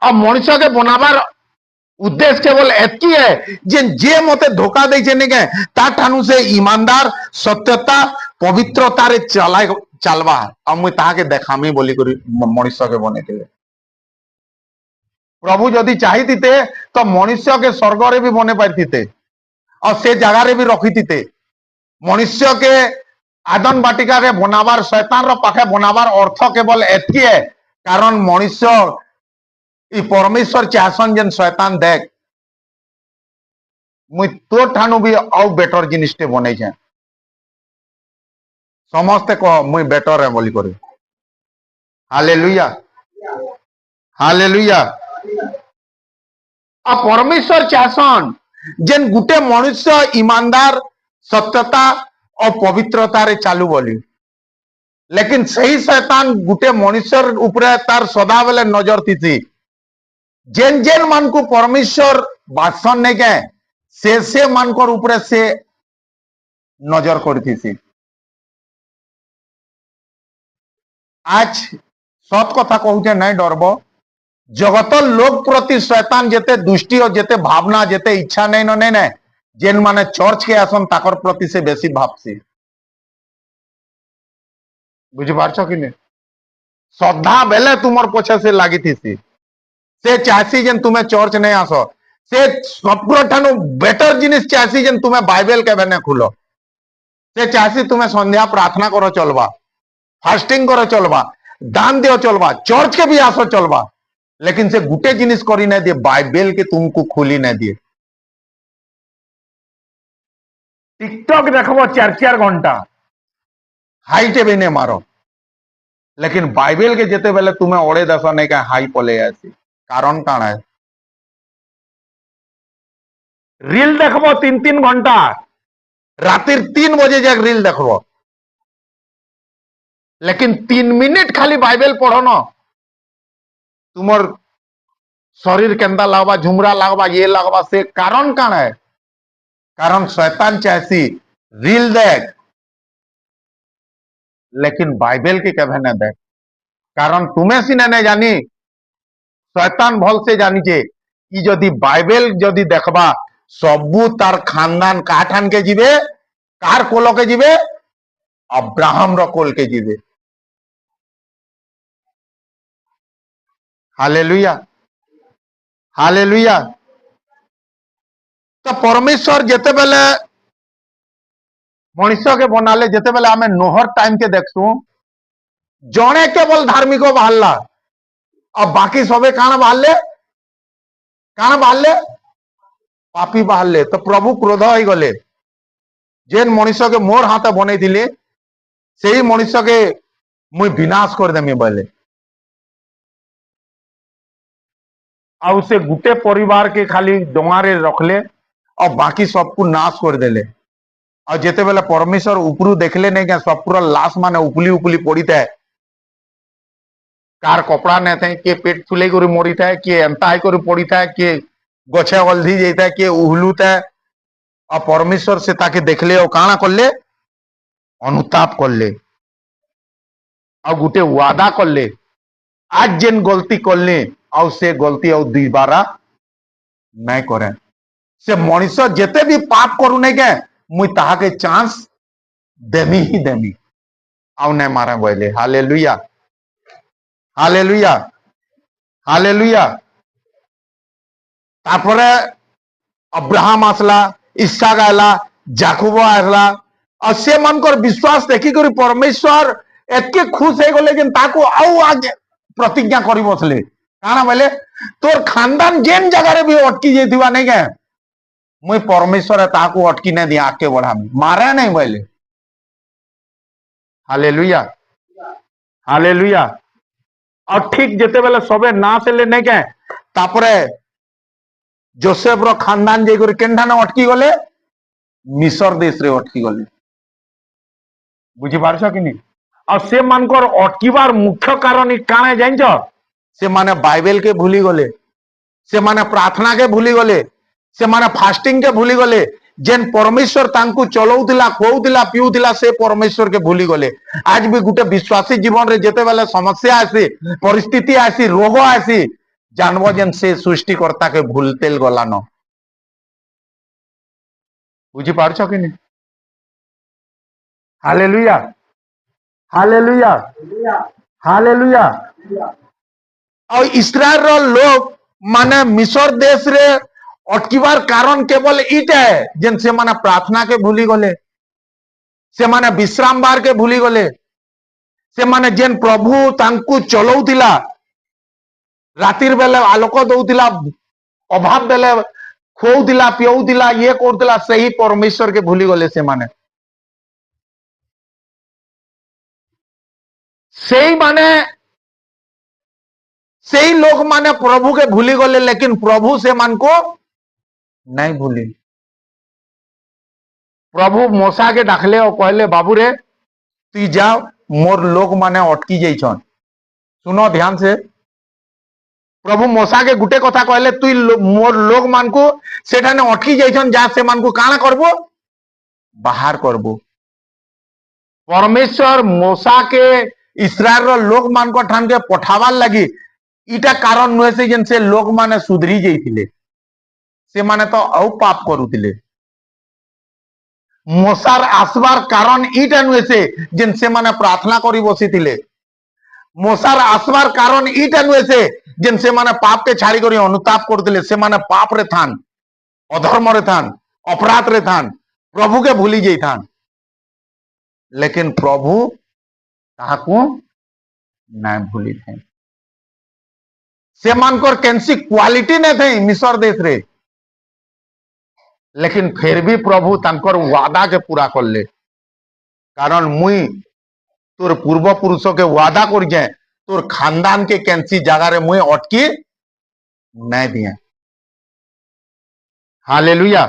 और मनुष्य के बनाबार उद्देश्य केवल एतकी है जे मते धोखा देछे नहीं के ता ठानु से ईमानदार सत्यता पवित्रता रे चलवा और मुई ताहाके देखामी बोली करी मनुष्य के बनेतिले। प्रभु जदि चाहिते तो मनुष्य के स्वर्ग रे भी बने पारते और से जगह रे भी रखी मनुष्य के आदन बाटिका के बनाबार शैतान रो पाखे बनाबार अर्थ केवल एतकी है कारण मनुष्य ई परमेश्वर चाहसन जेन शैतान देख मुई तो ठानु भी औ बेटर जिनिसटे बने छे समस्ते कह मुई बेटर है बोली करी। Hallelujah hallelujah. आ परमेश्वर चाहसन जेन गुटे मनुष्य ईमानदार सत्यता और पवित्रता रे चालू बोली लेकिन सही शैतान गुटे मनुष्य ऊपर तार सदा बेले नजर थी जेन जेन मान को परमेश्वर बासन नहीं के से मान कर ऊपर से नजर करती। आज सत कथा कहूचे नहीं डरब जगत लोक प्रति शैतान जेते दुष्टि और जेते भावना जेते इच्छा नहीं न नहीं जेन माने चर्च के आसन ताकर प्रति से बेसी भावसी। बुझी पारछ कि नहीं? श्रद्धा बेले तुमर पछे से लागी थी से चाहसी जेन तुम्हें चर्च नहीं आस से सब ठानु बेटर जिनिस चाहसी जेन तुम्हें बाइबल के बेने खुलो से चाहसी तुम्हें संध्या प्रार्थना करो चलवा फास्टिंग करो चलवा दान दियो चलवा चर्च के भी आसो चलवा लेकिन से गुटे जिनिस करी नहीं दिए बाइबल के तुमको खोली नहीं दिए। टिकटॉक देखो 4-4 घंटा हाइटे भी नहीं मारो लेकिन बाइबल के जेते बेले तुम्हें ओड़े दस नहीं का हाई पले आसी कारण काण है रील देखो 3-3 घंटा रातिर 3 बजे जाक रील देखो लेकिन 3 मिनिट खाली बाइबल पढ़ो न तुमर शरीर केंदा लगवा झुमरा लगवा ये लगवा से कारण कान है कारण शैतान चाहसी रील देख लेकिन बाइबल के कभे न देख कारण तुम्हें सीने नहीं जानी शैतान भल से जानी जे कि जदि बाइबल जदि देखबा सबू तार खानदान काठान के जीवे कार कोल के जीवे अब्राहम रो कोल के जीवे हालेलुया हालेलुया तो परमेश्वर जेते बेले मनुष्य के बनाले जेते बेले आमे नोहर टाइम के देखसु जणे केवल धार्मिक बाहरला और बाकी सबे काना बाहरले पापी बाहरले तो प्रभु क्रोध हो गले जेन मनुष्य के मोर हाथ बने दिले से ही मनुष्य के मुई विनाश कर देमी बोले आ से गुटे परिवार के खाली डोंगारे रखले और बाकी सबको नाश कर देले और जेते बेले परमेश्वर उपरू देखले नहीं क्या सब पूरा लाश माने उपली उपली पड़ी था कार कपड़ा नहीं थे किए पेट फुले कर मरी था किए एंता कर पड़ी था किए गछे गलधी जाता किए उहलू था और परमेश्वर से ताके देखले और काना करले अनुताप करले और गुटे वादा करले आज जेन गलती करले और से गलती और दोबारा नहीं करे से मनुष्य जेते भी पाप करू नहीं के मुई ताहा के चांस देमी ही देमी आउ नहीं मारा बोले हालेलुया हालेलुया हालेलुया तारपरे अब्राहम आसला इसाक आला जाकुब आसला और से मनकर विश्वास देखी करी परमेश्वर एतके खुश है गले जेन ताको आउ आगे प्रतिज्ञा करी बसले काना बोले तोर खानदान जेन जगह रे भी अटकी जेथिबा नहीं के मुई परमेश्वर ताको अटकी नहीं दिया आके बढ़ामी मारे नहीं बोले हालेलुया हालेलुया और ठीक जेते बेले सबे ना से ले नहीं के तापरे जोसेफ रो खानदान जे कर केंडा ना अटकी गले मिस्र देश रे अटकी गले बुझी पारछ कि नहीं और से मानकर अटकीबार मुख्य कारण काणे जानछ से माने बाइबल के भूली गले से माने प्रार्थना के भूली गले से माने फास्टिंग के भूली गले जेन परमेश्वर तांकु चलौतिला खोउतिला पिउतिला से परमेश्वर के भूली गले आज भी गुटे विश्वासी जीवन रे जेते बेले समस्या आसी परिस्थिति आसी रोग आसी जानबो जेन से सृष्टिकर्ता के भूलतेल गलानो बुझी पारछ कि नहीं हालेलुया हालेलुया हालेलुया और इस्राएल रो लोग माने मिस्र देश रे अटकीबार कारण केवल इटा है जेन से माने प्रार्थना के भूली गले से माने विश्राम बार के भूली गले से माने जेन प्रभु तांकु चलौतिला रातिर बेले आलोक दउतिला अभाव बेले खोउतिला पिउतिला ये करतिला सही परमेश्वर के भूली गले से माने सही लोग माने प्रभु के भूली गले लेकिन प्रभु से मान को नहीं भूली प्रभु मूसा के डाकले और कहले बाबू रे तू जाओ मोर लोग माने अटकी जाइछन सुनो ध्यान से प्रभु मूसा के गुटे कथा कहले तू मोर लोग मान को सेठाने अटकी जाइछन जा से मान को काना करबो बाहर करबो परमेश्वर मूसा के इस्राएल रो लोग मान को ठान के पठावार लगी इटा कारण नुहे से जेन से लोग माने सुधरी जाइथिले से माने तो औ पाप करूतिले मूसार आसबार कारण इटा नुहे से जेन से माने प्रार्थना करी बसिथिले मूसार आसबार कारण इटा नुहे से जेन से माने पाप के छाड़ी करी अनुताप करतिले से माने पाप रे थान अधर्म रे थान अपराध रे थान प्रभु के भूली जाई थान लेकिन प्रभु ताहाकू ना भूली थे से मानकर कैंसी क्वालिटी नहीं थे मिस्र देश रे लेकिन फिर भी प्रभु तांकर वादा के पूरा कर ले कारण मुई तोर पूर्व पुरुषों के वादा कर जाए तोर खानदान के कैंसी जगह रे मुई अटकी नहीं दिए हालेलुया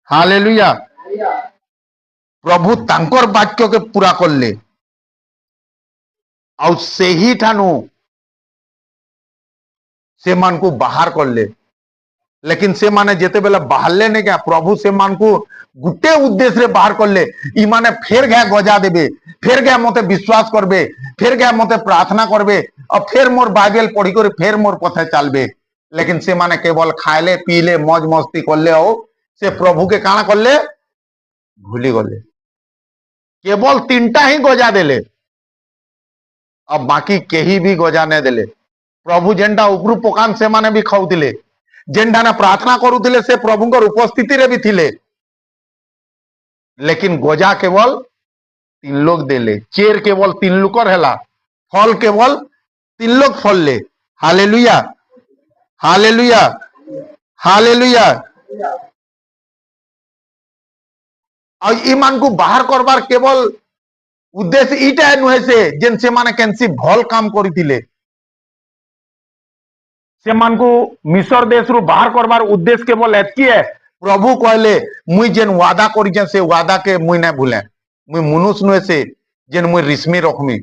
हालेलुया प्रभु तांकर वाक्य के पूरा कर ले ଆଉ ସେହିଠାନୁ ସେମାନଙ୍କୁ ବାହାର କଲେ। लेकिन से माने जेते बेला बाहरले नहीं क्या प्रभु से मान को गुटे उद्देश्य रे बाहर करले ई माने फिर गया गजा देबे फिर गया मते विश्वास करबे फिर गया मते प्रार्थना करबे और फिर मोर बाइबल पढ़ी कर फिर मोर पथे चलबे। लेकिन से माने केवल खाइले पीले मौज मस्ती करले हो से प्रभु के काना करले भूली गले। केवल तीनटा ही गजा देले अब बाकी केही भी गजा नहीं देले। प्रभु जेंडा उपरू पकान से माने भी खाउतिले जेंडाने प्रार्थना करुले से प्रभुंकर उपस्थिति रे भी थिले। लेकिन गजा केवल 3 लोग देले चेर केवल 3 लोकर हैला फल केवल 3 लोग फल ले। Hallelujah hallelujah hallelujah. और ईमान को बाहर करबार केवल उद्देश्य इटा नुहे से जेन से माने केनसी भल काम करिथिले से मान को मिसर देश रु बाहर करबार उद्देश्य केवल एतकी है प्रभु कहले मुई जेन वादा करिछे से वादा के मुई ना भूले मुई मनुष्य नुहे से जेन मुई रिस्मी रखमी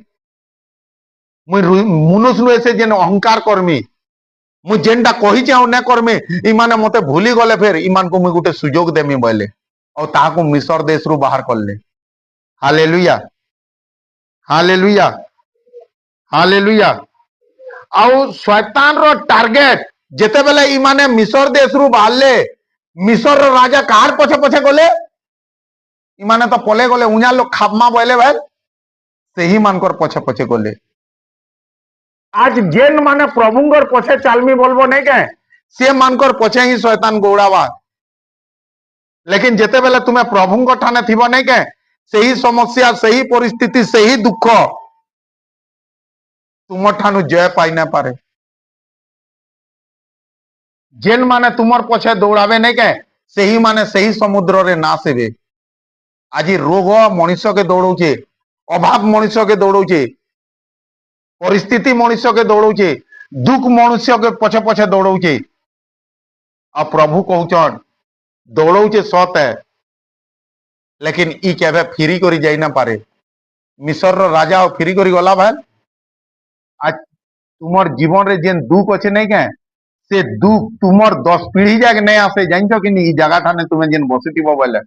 मुई मनुष्य नुहे से जेन अहंकार करमी मुई जेनटा कहिछे आ ना करमी इमाने मते भूली गले फिर इमान को मुई गुटे सुयोग देमी बोले और ताहाको मिसर देश रु बाहर करले। Hallelujah hallelujah hallelujah. आउ शैतान रो टार्गेट जेते बेले इमाने मिसर देश रु बाहरले मिसर रो राजा कार पछे पछे गले इमाने तो पले गले उन्या लोग खापमा बोले भाई सेही मानकर पछे पछे गले। आज जेन माने प्रभुंकर पछे चालमी बोलबो नहीं के से मानकर पछे ही शैतान गौड़ावा। लेकिन जेते बेले तुम्हें प्रभुंकर ठाने थिबो नहीं के सही समस्या सही परिस्थिति सही दुख तुम ठानु जय पाई ना पारे। जेन माने तुमर पछे दौड़ावे नहीं के सही माने सही समुद्र रे ना सेबे। आज रोग मनुष्य के दौड़ौचे अभाव मनुष्य के दौड़ौचे परिस्थिति मनुष्य के दौड़ौचे दुख मनुष्य के पछे पछे दौड़ौचे। आ प्रभु कहउचन दौड़ौचे सत है लेकिन ई केबे फिरी करी जाई ना पारे। मिसर रो राजा फिरी करी गला भाई आज तुमर जीवन रे जेन दुख अच्छे नहीं के से दुख तुमर 10 पीढ़ी जाके नहीं आसे जानछो कि नहीं जगह ठाने तुम्हें जेन बसिथिबो बोले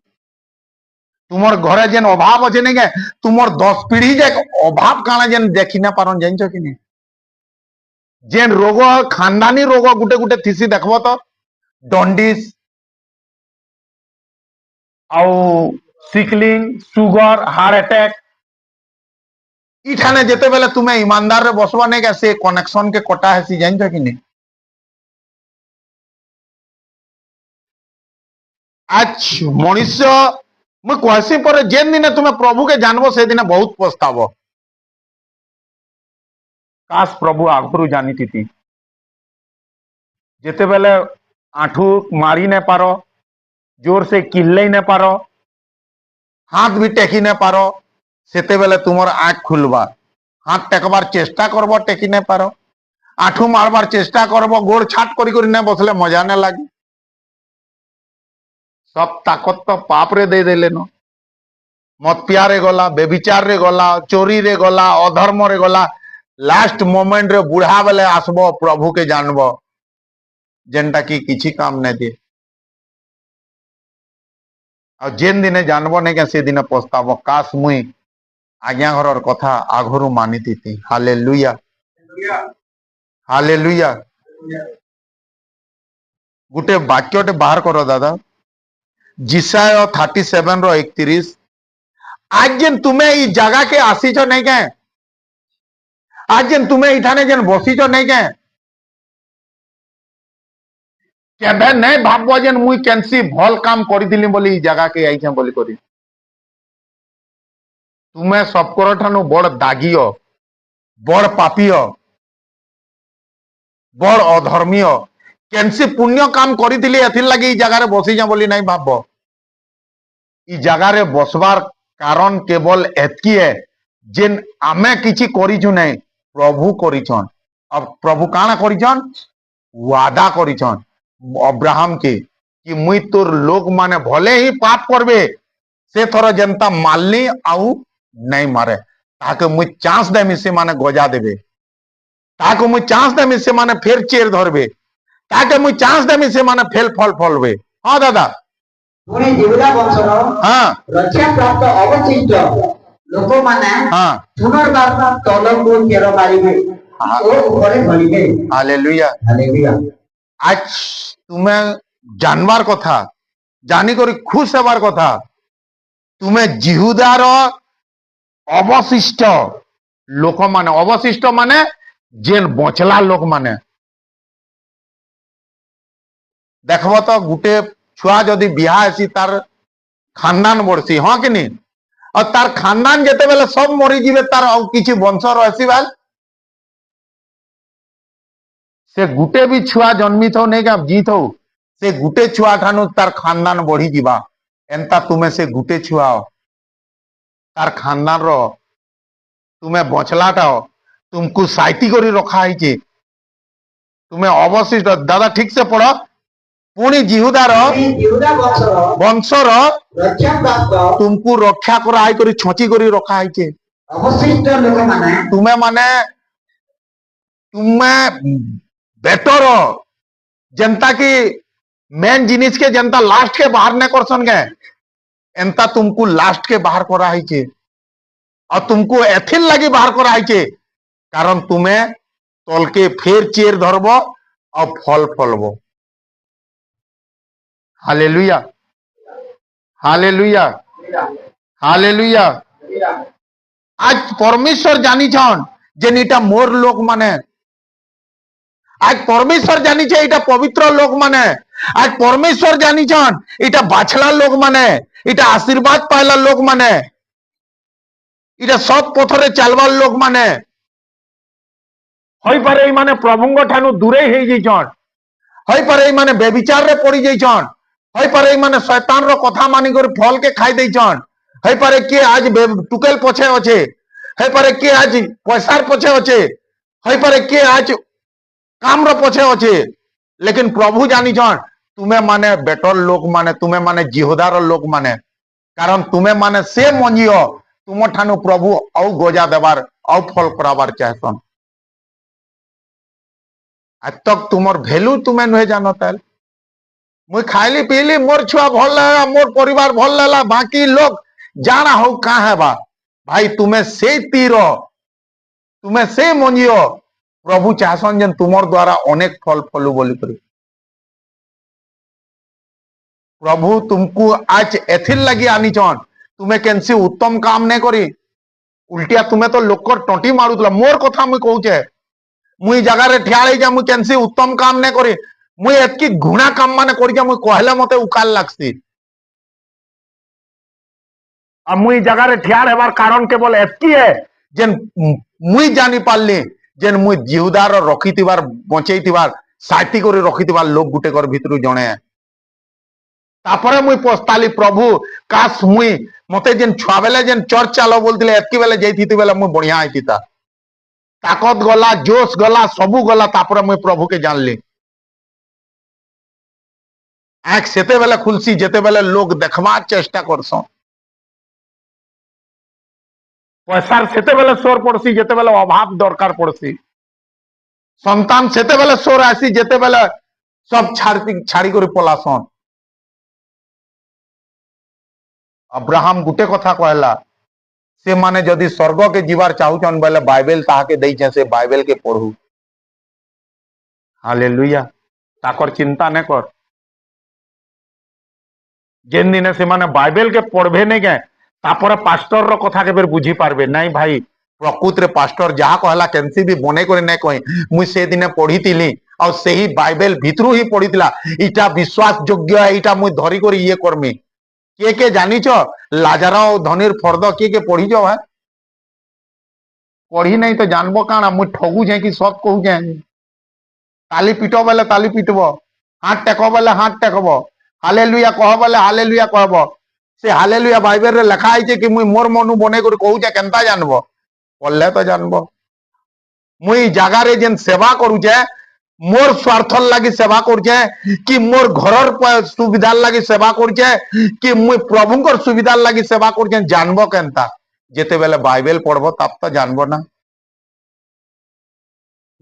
तुमर घरे जेन अभाव अच्छे नहीं के तुमर 10 पीढ़ी जाके अभाव काना जेन देखि ना पारन जानछो कि नहीं। जेन रोग खानदानी रोग गुटे गुटे थिसी देखबो तो डंडिस आउ सिकलिंग सुगर हार्ट अटैक इठाने जेते बेले तुम्हें ईमानदार रे बसवा नहीं के से कनेक्शन के कटा है सी जानछो कि नहीं। आज मनुष्य मुझ कहसी पर जेन दिन तुम्हें प्रभु के जानबो से दिन बहुत पछताबो। काश प्रभु आगुरु जानी थी जेते बेले आंठू मारी ने पारो जोर से किल्ले ने पारो हाथ भी टेकी ने पारो सेते बेले तुमर आंख खुलबा हाथ टेकबार चेष्टा करबो टेकी ने पारो आंठू मारबार चेष्टा करबो गोड़ छाट करी करी ने बसले मजा ने लागे। सब ताकत तो पाप रे दे देले न मत प्यारे गला बेविचार रे गला चोरी रे गला अधर्म रे गला लास्ट मोमेंट रे बुढ़ा बेले आसबो प्रभु के जानबो जेनटा की किछि काम नहीं दे और जेन दिने जानबो नहीं के से दिने पछताबो काश मुई आज्ञा घरर कथा आगुरु मानी थी। Hallelujah hallelujah. गुटे वाक्यटे बाहर करो दादा जिसाय 37 रो 31 आज जेन तुम्हें ई जगह के आसीच नहीं के आज जेन तुम्हें इठाने जेन बसीच नहीं के केबे नहीं भाबो जेन मुई केनसी भल काम करिथिली बोली ई जगह के आइछे बोली करी तुम्हें सबकर ठानु बड़ दागियो बड़ पापियो बड़ अधर्मीय केनसी पुण्य काम करिथिली एथिर लागि ई जगह रे बसी जा बोली नहीं भाबो। ई जगह रे बसबार कारण केवल एतकी है जेन आमे किछि करिछु नहीं प्रभु करिछन। अब प्रभु काना करिछन वादा करिछन अब्राहम के कि मुई तोर लोग माने भले ही पाप करबे से थोर जनता मालनी आउ नहीं मारे ताके मुई चांस देमी से माने गजा देबे, ताके मुई चांस देमी से माने फेर चेर धरबे, ताके मुई चांस देमी से माने फेल फल फलबे। हाँ दादा, पुणी जिहुदा वंशर हाँ रक्षा प्राप्त अवशिष्ट लोक माने हाँ पुनर्बार तलको केर मारिबे हाँ। ओ ऊपरे धरिबे। हालेलुया। हालेलुया। आज तुम्हें जानवार कथा, जानी करी खुश हबार कथा, तुम्हें जिहुदार अवशिष्ट लोक माने, अवशिष्ट माने जेन बचला लोक माने, देखबो तो गुटे छुआ जदि बिहा आसी तार खानदान बढ़सी, हाँ कि नहीं, और तार खानदान जेते बेले सब मरी जीवे, तार और किछि वंश रहसी बाल से गुटे भी छुआ जन्मी थो नहीं क्या जीत हो, से गुटे छुआ ठानु तार खानदान बढ़ी जीवा। एंता तुम्हें से गुटे छुआ तार खानदान रो तुम्हें बचलाटा तुमको साइटी करी रखा है, तुम्हें अवशिष्ट। दादा ठीक से पढ़ो, पुणी जिहुदार पुणी जिहुदा वंशर रक्षा प्राप्त तुमको रक्षा करा करी छची करी रखा है। अवशिष्ट लोक माने तुम्हें माने तुम्हें बेटर जनता की मेन जिनिस के जनता लास्ट के बाहर नहीं कर सन गए, एंता तुमको लास्ट के बाहर करा है और तुमको एथिल लगी बाहर करा है, कारण तुम्हें तल के फेर चेर धरब और फल फलबो। Hallelujah, hallelujah, hallelujah. आज परमेश्वर जानी छन जे इटा मोर लोक माने, आज परमेश्वर जानी छे इटा पवित्र लोक माने, आज परमेश्वर जानी छन इटा बाछला लोक माने, इटा आशीर्वाद पाइला लोक माने, इटा सत पथरे चलवार लोक माने। होई पारे माने प्रभुंग ठानु दूरे हे जइछन, होई पारे माने बेविचार रे पड़ी जइछन, होई पारे माने शैतान रो कथा मानि कर फल के खाई देइछन, होई पारे के आज टुकेल पछे अछे, होई पारे के आज पैसार पछे अछे, होई पारे के आज काम रो पछे अछे। लेकिन प्रभु जानी छन तुम्हें माने बेटर लोक माने, तुम्हें माने जिहुदार लोक माने, कारण तुम्हें माने से मंजियो तुम ठानु प्रभु औ गोजा देवार औ फल कराबार चाहसन। आज तक तुमर वैल्यू तुम्हें नुहे जानता है। मुई खाइली पीली मोर छुआ भल लगा, मोर परिवार भल लगा, बाकी लोग जाना हो कहाँ है बा भाई, तुम्हें से तीर तुम्हें से मंजियो प्रभु चाहसन जन तुमर द्वारा अनेक फल फलू बोली करी। प्रभु तुमको आज एथिल लगी आनी छन, तुम्हें केनसी उत्तम काम नहीं करी, उल्टिया तुम्हें तो लोकर टंटी मारुतला। मोर कथा मुई कहूचे, मुई जगह रे ठिया रही जा, मुई केनसी उत्तम काम नहीं करी, मुई एतकी घुणा काम माने करी जा, मुई कहले मते उकाल लागसी। अब मुई जगह रे ठिया रहबार कारण केवल एतकी है जेन मुई जानी पारली जेन मुई जिहुदार रखिथिबार बचेइथिबार साइटी करी रखिथिबार लोक गुटे कर भितरु जणे। तापरे मुई पछताली प्रभु काश मुई मते जेन छुआ बेले जेन चर्च चालो बोलतिले एतकी बेले जइथिति बेले मुई बढ़िया आइतिता, ताकत गला, जोश गला, सबू गला, तापरे मुई प्रभु के जानली। आंख सेते बेले खुलसी जेते बेले लोग देखवा चेष्टा करसन, पैसार सेते बेले सोर पड़सी जेते बेले अभाव दरकार पड़सी, संतान सेते बेले सोर आसी जेते बेले सब छाड़ी कर पलासन। अब्राहम गुटे कथा कहला, से माने जदि स्वर्ग के जीवार चाहूचन बेले बाइबल ताहाके देइछे, से बाइबल के पढ़ू। हालेलुया, ताकर चिंता न कर। जेन दिने से माने बाइबल के पढ़बे नहीं गए तापर पास्टर रो कथा के बेर बुझी पारबे नहीं भाई, प्रकृत रे पास्टर जहा कहला केनसी भी बने करे नहीं कहि, मुई से दिने पढ़ीतिली और सही बाइबल भितरु ही पढ़ीतिला, इटा विश्वास योग्य है, इटा मुई धरी करी ये करमी। के जानिछ लाजर और धनीर फर्द के पढ़ी जाओ है, पढ़ी नहीं तो जानबो काना मुई ठगु जे कि सब कहू जे। ताली पिटो बेले ताली पिटबो, हाथ टेको बेले हाथ टेकबो, हालेलुया कह बेले हालेलुया कहबो। से हालेलुया बाइबल रे लिखा है कि मुई मोर मनु बने कर कहू जे केनता जानबो, पढ़ले तो जानबो। मुई जगह रे जेन सेवा करू जे मोर स्वार्थ लगी सेवा करछे कि मोर घरर सुविधा लगी सेवा करछे कि मुई प्रभुंकर सुविधा लगी सेवा करछे, जानबो केनता। যেতে বেলে বাইবেল পড়ব তাপ তো জানবো না।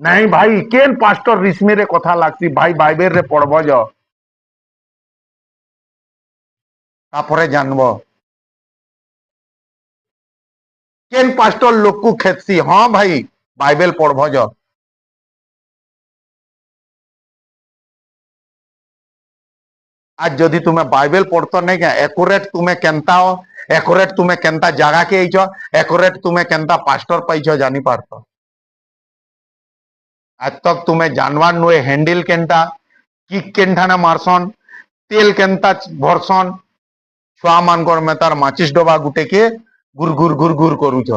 नहीं भाई केन पास्टर रिश्मी रे कथा लागसी भाई बाइबल रे पढ़ब जो তারপরে জানবো কেন পাস্টর লোককু খেতছি। হ্যাঁ ভাই বাইবেল পড়ব য। आज যদি তুমি বাইবেল পড়তো নাই কে একুরেট তুমি কেনতা हो, একুরেট তুমি কেনতা জায়গা কে আইছ, একুরেট তুমি কেনতা পাস্টর পাইছ জানি পারত। आज तक তুমি জানবার নুয়ে হ্যান্ডেল কেনতা কিক কেনঠানে মারসন, তেল কেনতা ভরসন, ছুয়া মানকর মেতার মাচিস ডবা গুটে কে গুর গুর গুর গুর করুছ।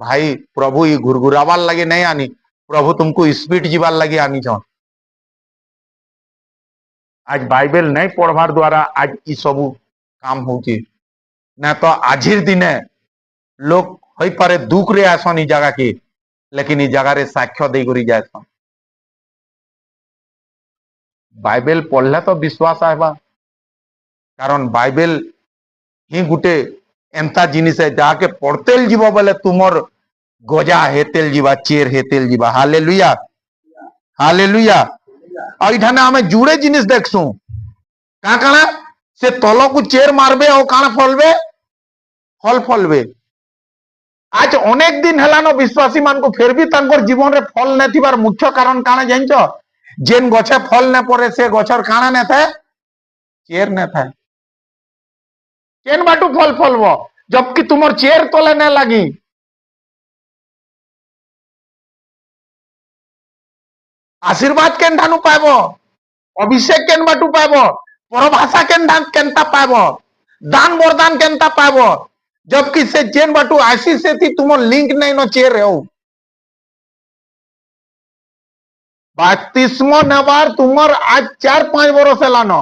ভাই প্রভু ই ঘুরঘুরাবার লাগে নাই আনি, প্রভু তুমকু স্পিড ଯିବାର লাগি আনিছন। आज बाइबल नहीं पढ़वार द्वारा आज ই ସବୁ কাম হଉଛି না তো আজির দিনে লোক হইপারে দুঃখরে আসন ই জায়গাকে, লেকিন ই জায়গারে সাক্ষ্য দেই করি যায়সন। বাইবেল পড়লে তো বিশ্বাস আইবা, কারণ বাইবেল হি গুটে এন্তা জিনিস যাকে পড়তেল যাব বলে তুমর গজা হেতেল যা, চের হেতেল যা। Hallelujah hallelujah. আর এখানে আমি জুড়ে জিনিস দেখছু কাঁ কাଣା সে তলকু চের মারবে ও কাଣା ফলবে, ফল ফলবে। আজ অনেক দিন হেলানো বিশ্বাসী মানকু ফের বি তাঙ্কর জীবনে ফল নে থিবার মুখ্য কারণ কাଣା জানিছ? যেন গছে ফল নে পড়ে সে গছর কাଣା নে থাকে, চের নে থাকে। কেন বাটু ফল ফলব জবকি তোমার চের তলে নে লাগি। আশীর্বাদ কেন ধানু পাইব, অভিষেক কেন বাটু পাইব, পরভাষা কেন ধান কেনতা পাইব, দান বরদান কেনতা পাইব, जबकि से जेन बाटू आशी से थी तुम लिंक नहीं नो चेर रहे हो। बातिस्मो नेबार तुमर आज 4-5 बरस लानो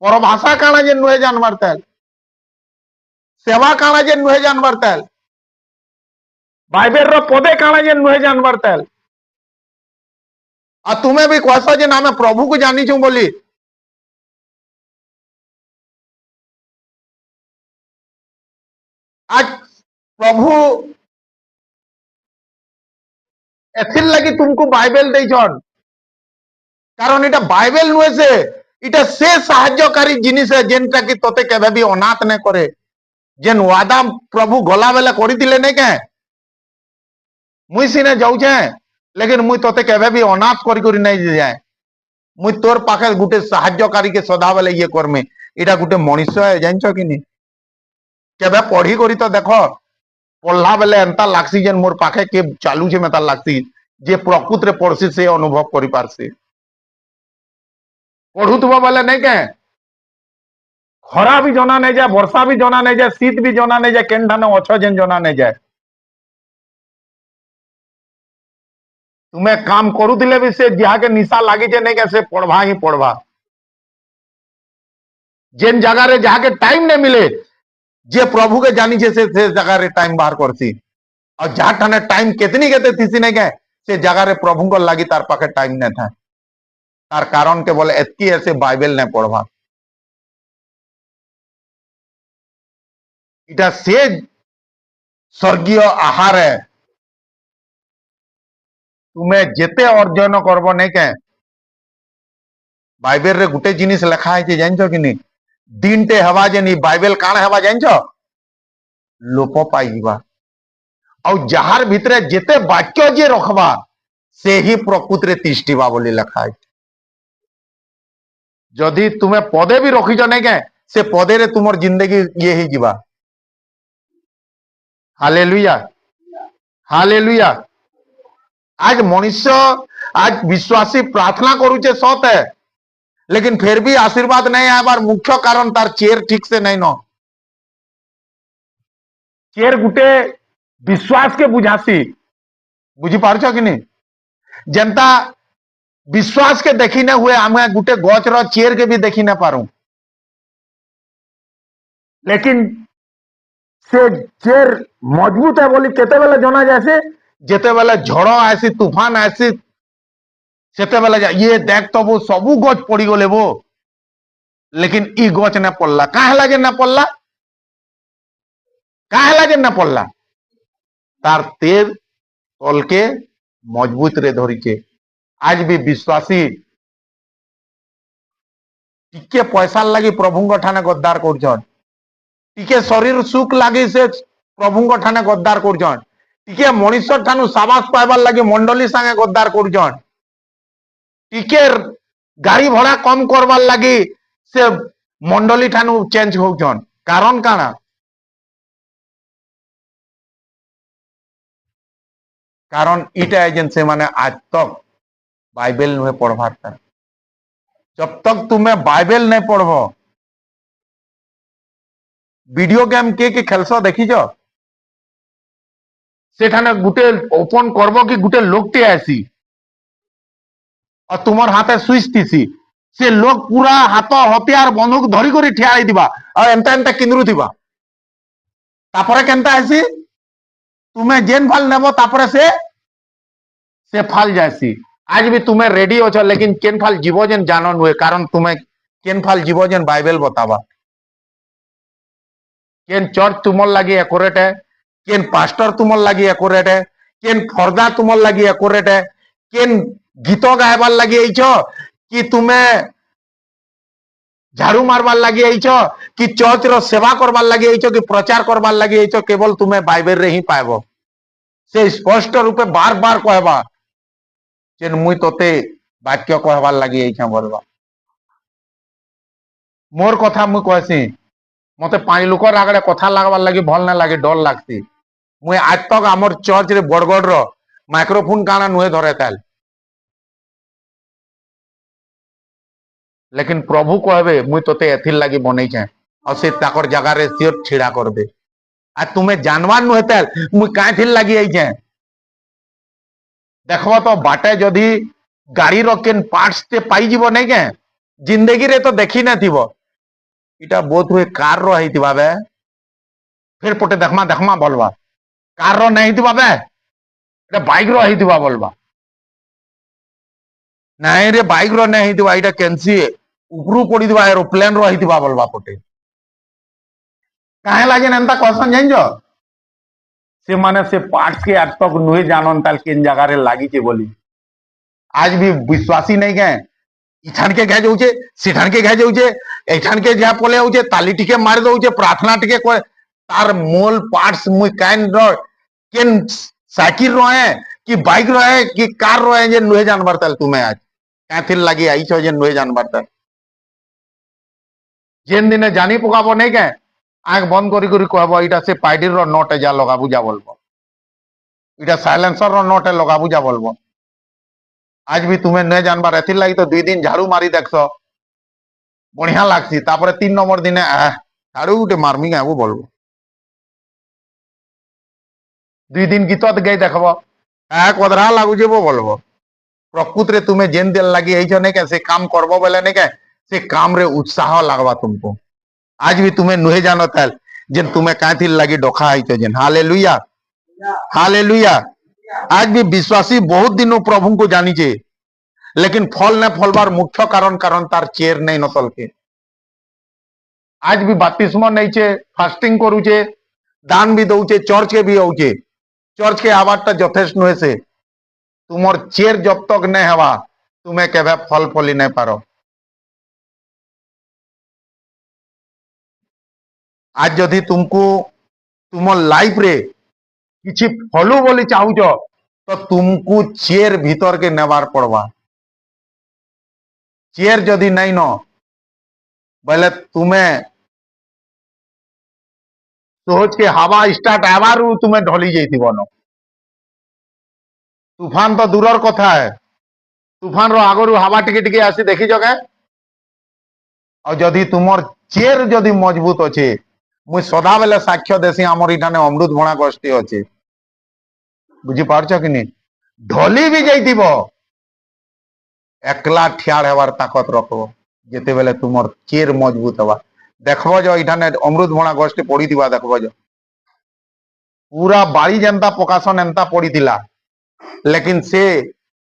परभाषा काना जे नुहे जानवर तेल, सेवा काना जे नुहे जानवर तेल, बाइबल रो पदे काना जे नुहे जानवर तेल। आ तुम्हें भी कहसा जे नामे प्रभु को जानी छू बोली। आज प्रभु এথির লাগি তুমকু বাইবেল দেইছন, কারণ এটা বাইবেল নুহে সে এটা সে সাহায্যকারী জিনিস যেনটা কি তোতে কেবে বি অনাথ নে করে। যেন ওয়াদা প্রভু গলা বেলা করি দিলে নাই কে মুই সিনে যাউছে, লেকিন মুই তোতে কেবে বি অনাথ করি করি নাই যায়। মুই তোর পাখে গুটে সাহায্যকারী কে সদা বেলে ইয়ে করমে। এটা গুটে মনুষ্য জানিছ কি নি? কেবে পড়ি করি তো দেখো, পড়লা বেলে এন্তা লাগছি যেন মোর পাখে কে চালুছে মেতা লাগছি, যে প্রকৃতরে পড়ছি সে অনুভব করি পারছি। পড়ুথব বেলে নাই কে খরা भी জনা नहीं जाए, वर्षा भी জনা नहीं जाए, শীত भी জনা नहीं जाए, केन ठाने অছ যেন জনা नहीं जाए। তুমি কাম করুলে भी से যাকে নিশা লাগিছে नहीं के से पढ़वा ही पढ़वा। जेन जगारे যাকে টাইম नहीं मिले, जे प्रभु के जानी से जगारे टाइम बाहर करसी। और जहाँ ठाने टाइम केतनी केते थीसी नहीं के से जगारे प्रभु को लगी तार पाखे टाइम नहीं था। तार कारण के बोले एतकी ऐसे बाइबल नहीं पढ़वा। এটা সে স্বর্গীয় আহারে তুমি যেতে অর্জন করব নাই কে। বাইবেল রে গোটে জিনিস লেখা হয়েছে জানছ কি নি? দিনটে হবা যে নি বাইবেল কাণ হবা জানছ? লোপ পাইবা। আর যাহার ভিতরে যেতে বাক্য যে রখবা সে হি প্রকৃতরে তিষ্ঠিবা বলি লেখা আছে। যদি তুমি পদে বি রখিছ নাই কে সে পদেরে তোমার জিন্দগি ইয়ে হি ଯିବା। Hallelujah hallelujah. आज मनुष्य आज विश्वासी प्रार्थना करुचे सत है, लेकिन फिर भी आशीर्वाद नहीं आबार मुख्य कारण तार चेर ठीक से नहीं नो। चेर गुटे विश्वास के बुझासी, बुझी पारछ कि नहीं? जनता विश्वास के देखी न हुए आमे गुटे गच रो चेर के भी देखी न पारू, लेकिन से चेर मजबूत है बोली केते बेले जना जैसे जेते बेले झड़ आसी तूफान आसी सेते बेले ये देख तो वो सबू गच पड़ी गले वो, लेकिन ई गच न पड़ला। काहे लगे न पड़ला? কাহেলা যে না পড়লা তার তের তলকে মজবুত রে ধরিছে। আজ বি বিশ্বাসী টিকে পয়সার লাগি প্রভুঙ্ক ঠানে গদ্দার করছন, টিকে শরীর সুখ লাগি সে প্রভুঙ্ক ঠানে গদ্দার করছন, টিকে মনিষর ঠানু সাবাস পাইবার লাগি মন্ডলী সাঙ্গে গদ্দার করছন, টিকে গাড়ি ভড়া কম করবার লাগি সে মন্ডলী ঠানু চেঞ্জ হউছন। কারণ কাଣା? কারণ ইটা এজেন্সি মানে আজ তক বাইবেল নুহে পড়বার তা। जब तक तुम्हें बाइबल नहीं पढ़ो, वीडियो गेम के खेलस देखीज सेठाने गुटे ओपन करब कि गुटे लोकटे आसी और तुमर हाथे सुइच थीसी, से लोग पूरा हाथ हथियार बंदूक धरी करी ठिया दिबा और एंता एंता किंदरू थिबा। तापरे केनता आसी तुम्हें जेन फाल नेबो तापरे से फाल जासी। आज भी तुम्हें रेडी हो छो, लेकिन केन फाल जीवोजन जानो नुए, कारण तुम्हें केन फाल जीवोजन बाइबल बतावा। केन चर्च तुमर लगी एक्यूरेट है, केन पास्टर तुमर लगी एक्यूरेट है, केन फर्दा तुमर लगी एक्यूरेट है, केन गीत गायबार लगी आइछो कि तुम्हें झाड़ू मारबार लगी आइछो कि चर्च रो सेवा करबार लगी आइछो कि प्रचार करबार लगी आइछो, केवल तुम्हें बाइबल रे ही पाएबो। से स्पष्ट रूपे बार बार कहबा जेन मुई तोते वाक्य कहबार लगी आइछा बोलबा। मोर कथा मुई कहसी, मते पांच लोकर आगड़े कथा लागबार लगी भल ना लगे, डर लागसी। मुई आज तक आमर चर्च रे बड़गड़ रो माइक्रोफोन काना नुहे धरे ताल, लेकिन प्रभु कहबे मुई तोते एथिर लगी बनै छे और से ताकर जगह रे सिर छिड़ा कर दे। आ तुम्हें जानवर नुहे ताल मुई काथिर लगी आइछे। देखो तो बाटे जदि गाड़ी रो केन पार्ट्स ते पाई जीवो नै के जिंदगी रे तो देखी ना थिबो, इटा बहुत हुए कार रो हितिबा बे, फिर पटे देखमा देखमा बोलबा कार रो नहीं हितिबा बे, इटा बाइक रो हितिबा बोलबा। नहीं रे बाइक रो नहीं हितिबा, इटा केनसी उपरू पड़ी दिबा एरोप्लेन रो हितिबा बोलबा पटे। काहे लागे एंता क्वेश्चन जानजो? से माने से पार्ट्स के आज तक नुहे जानन ताल केन जगह रे लागी छे बोली। आज भी विश्वासी नहीं गए इठान के घे जाऊे सिठान के घे जाऊे एठान के जा पले आउे ताली टिके मार दउे प्रार्थना टिके तार मोल पार्ट्स मुई काइन रो केन साइकिल रोए कि बाइक रोए कि कार रोए जे नुहे जानबार ताल तुम्हें आज काथिर लागी आइछो जे नुहे जानबार ताल। जेन दिने जानी पकाबो नहीं के आंख बंद करी करी कहबो इटा से पाइडिर रो नोट जा लगाबू जा बोलबो, इटा साइलेंसर रो नोट लगाबू जा बोलबो। आज भी तुम्हें नहीं जानबार एथिर लगी तो 2 दिन झाड़ू मारी देखो बढ़िया लागसी, तापरे 3 नंबर दिने झाड़ू गुटे मारमी क्या वो बोलबो। 2 दिन गीत गई देखबो कदरा लागुजे वो बोलबो। प्रकृत रे तुम्हें जेन दिल लगी आइछो नहीं के से काम करबो बोले नहीं के से काम रे उत्साह लागबा तुमको। आज भी तुम्हें नुहे जानो ताल जेन तुम्हें काथिर लगी डोखा आइछो जेन। Hallelujah hallelujah. आज भी विश्वासी बहुत दिनों प्रभु को जानी छे, लेकिन फल न फलबार मुख्य कारण कारण तार चेर नहीं नतल के। आज भी बातिस्म नहीं छे, फास्टिंग करूचे, दान भी दउचे, चर्च के भी आउचे, चर्च के आवाजटा यथेष्ट नुहे से तुमर चेर जब तक नहीं हवा तुम्हें केवे फल फली नहीं पारो। आज जदि तुमको तुम लाइफ रे किछि फलू बोली चाहूच तो तुमको चेर भीतर के नेबार पड़वा। चेर जदि नहीं न बोले तुम्हें सोच के हवा स्टार्ट आबार तुम्हें ढली जाइथिबो न। तूफान तो दूरर कथा है, तूफान रो आगरु हवा टिके टिके आसी देखी जगे। और जदि तुमर चेर जदि मजबूत अच्छे, मुई सदा बेले साक्ष्य देसी आमर इठाने अमृत भणा गोष्ठी अच्छे, बुझी पारछ कि नहीं? ढली भी जाइथिबो एकला ठियार हेबार ताकत रखबो जेते बेले तुमर चेर मजबूत हवा। देखबो जो इठाने अमृत भणा गोष्ठी पड़ी दिबा देखबो जो पूरा बाड़ी जेंता प्रकाशन एंता पड़ी थिला, लेकिन से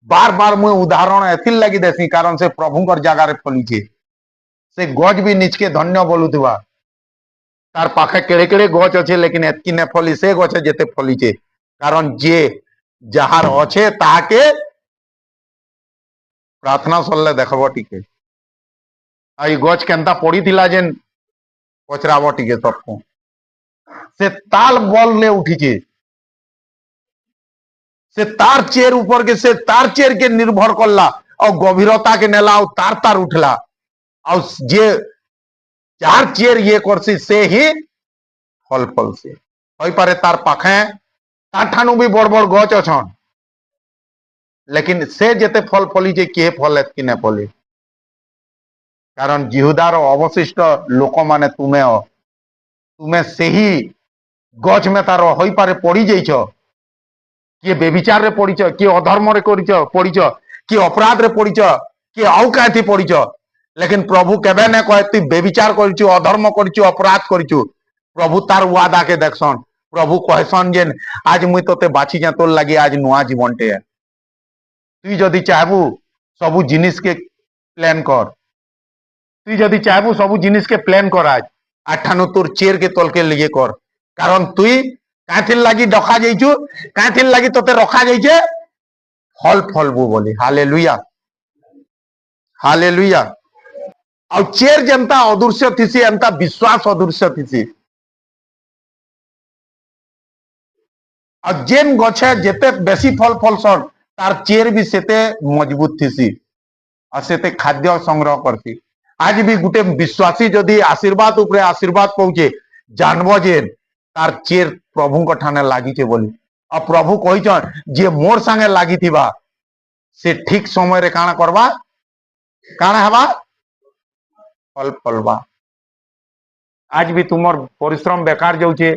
बार बार मुई उदाहरण एथिल लगी देसी कारण से प्रभुकर जगार फली छे। से गज भी निचके धन्य बोलुथिबा তার পাখে কেড়ে কেড়ে গছ আছে লেকিন এতকি না ফলি সে গছে যেতে ফলিছে কারণ যে যাহার অছে তাহাকে প্রার্থনা সরলে দেখব টিকে আর এই গছ কেনতা পড়িଥିଲା যেন পচরাব টিকে সবকু সে তাল বললে উঠিছে সে তার চের উপরকে সে তার চেরকে নির্ভর করলা আর গভীরতাকে নেলা আর তার উঠলা আর যে যার চের ইয়ে করছি সে হি ফল ফলছে হইপারে তার পাখে তার ঠানু বি বড় বড় গছ অছন লেকিন সে যেতে ফল ফলিছে কে ফল এতকি না ফলি কারণ জিহুদার অবশিষ্ট লোক মানে তুমে ସେହି গছ মে তার হইপারে পড়ি যাইছ কিଏ বেবিଚାରରେ ପଡିଛ କିଏ ଅଧର୍ମରେ କରିଛ ପଡିଛ କିଏ ଅପରାଧରେ ପଡିଛ କିଏ ଆଉ କାହିଁଥି ପଡିଛ ଲେକିନ ପ୍ରଭୁ କେବେ ନା କହେ ତୁଇ ବେବିଚାର କରିଛୁ ଅଧର୍ମ କରିଛୁ ଅପରାଧ କରିଛୁ ପ୍ରଭୁ ତାର ୱାଦାକେ ଦେଖସନ୍ ପ୍ରଭୁ କହେସନ୍ ଯେ ଆଜ ମୁଇଁ ତୋତେ ବାଛିଛେ ତୋର ଲାଗି ଆଜ ନୂଆ ଜୀବନଟେ তুই যদি চাহবু সবু জিনিসকে প্ল্যান কর তুই যদি চাহবু সবু জিনিসকে প্ল্যান কর আজ আঠানো তোর চেরকে তলকে লিয়ে কর কারণ তুই কাঁথির লাগি ডকা যাইছু কাঁথির লাগি তোতে রখা যাইছে ফল ফলবু বলি হালেলুয়া হালেলুয়া ଆଉ ଚେର ଯେନ୍ତା ଅଦୃଶ୍ୟ ଥିସି ଏନ୍ତା ବିଶ୍ୱାସ ଅଦୃଶ୍ୟ ଥିସି ଆଉ ଯେନ୍ ଗଛେ ଯେତେ ବେଶୀ ଫଳ ଫଲସନ୍ ତାର ଚେର ବି ସେତେ ମଜବୁତ ଥିସି ଆଉ ସେତେ ଖାଦ୍ୟ ସଂଗ୍ରହ କରସି আজ ବି ଗୋଟେ ବିଶ୍ୱାସୀ ଯଦି ଆଶୀର୍ବାଦ ଉପରେ ଆଶୀର୍ବାଦ ପାଉଛେ ଜାଣବ ଯେ ତାର ଚେର ପ୍ରଭୁଙ୍କ ଠାନେ ଲାଗିଛେ ବୋଲି ଆଉ ପ୍ରଭୁ କହିଛନ୍ ଯେ ମୋର ସାଙ୍ଗେ ଲାଗିଥିବା ସେ ଠିକ ସମୟରେ କାଣା କରବା କାଣା ହେବା ফল ফলবা আজ বি তোমার পরিশ্রম বেকার যাচ্ছে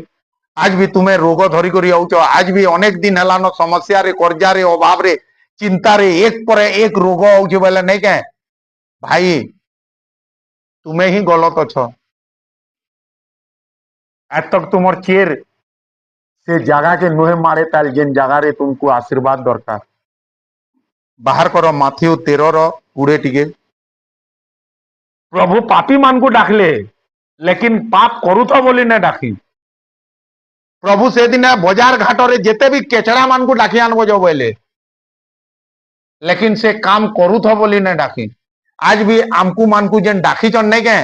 আজ বি তুমি রোগ ধরি করি আউছ আজ বি অনেক দিন হেলান সমস্যারে কর্জারে অভাবরে চিন্তারে এক পরে এক রোগ আউছে বলে নাই কে ভাই তুমি হি গলত অছ এতক তোমার চের সে জায়গাকে নুহে মারে তাল যেন জায়গারে তুমকু আশীর্বাদ দরকার বাহার কর মাথিউ 13:20 টিকে প্রভু পাপী মানকু ডাকলে লেকিন পাপ করুথ বলি না ডাকি প্রভু সেদিন বজার ঘাটরে যেতে বি কেচড়া মানকু ডাকি আনবো যাও বলে লেকিন সে কাম করুথ বলি না ডাকি আজ বি আমকু মানকু যেন ডাকিছন নাই কে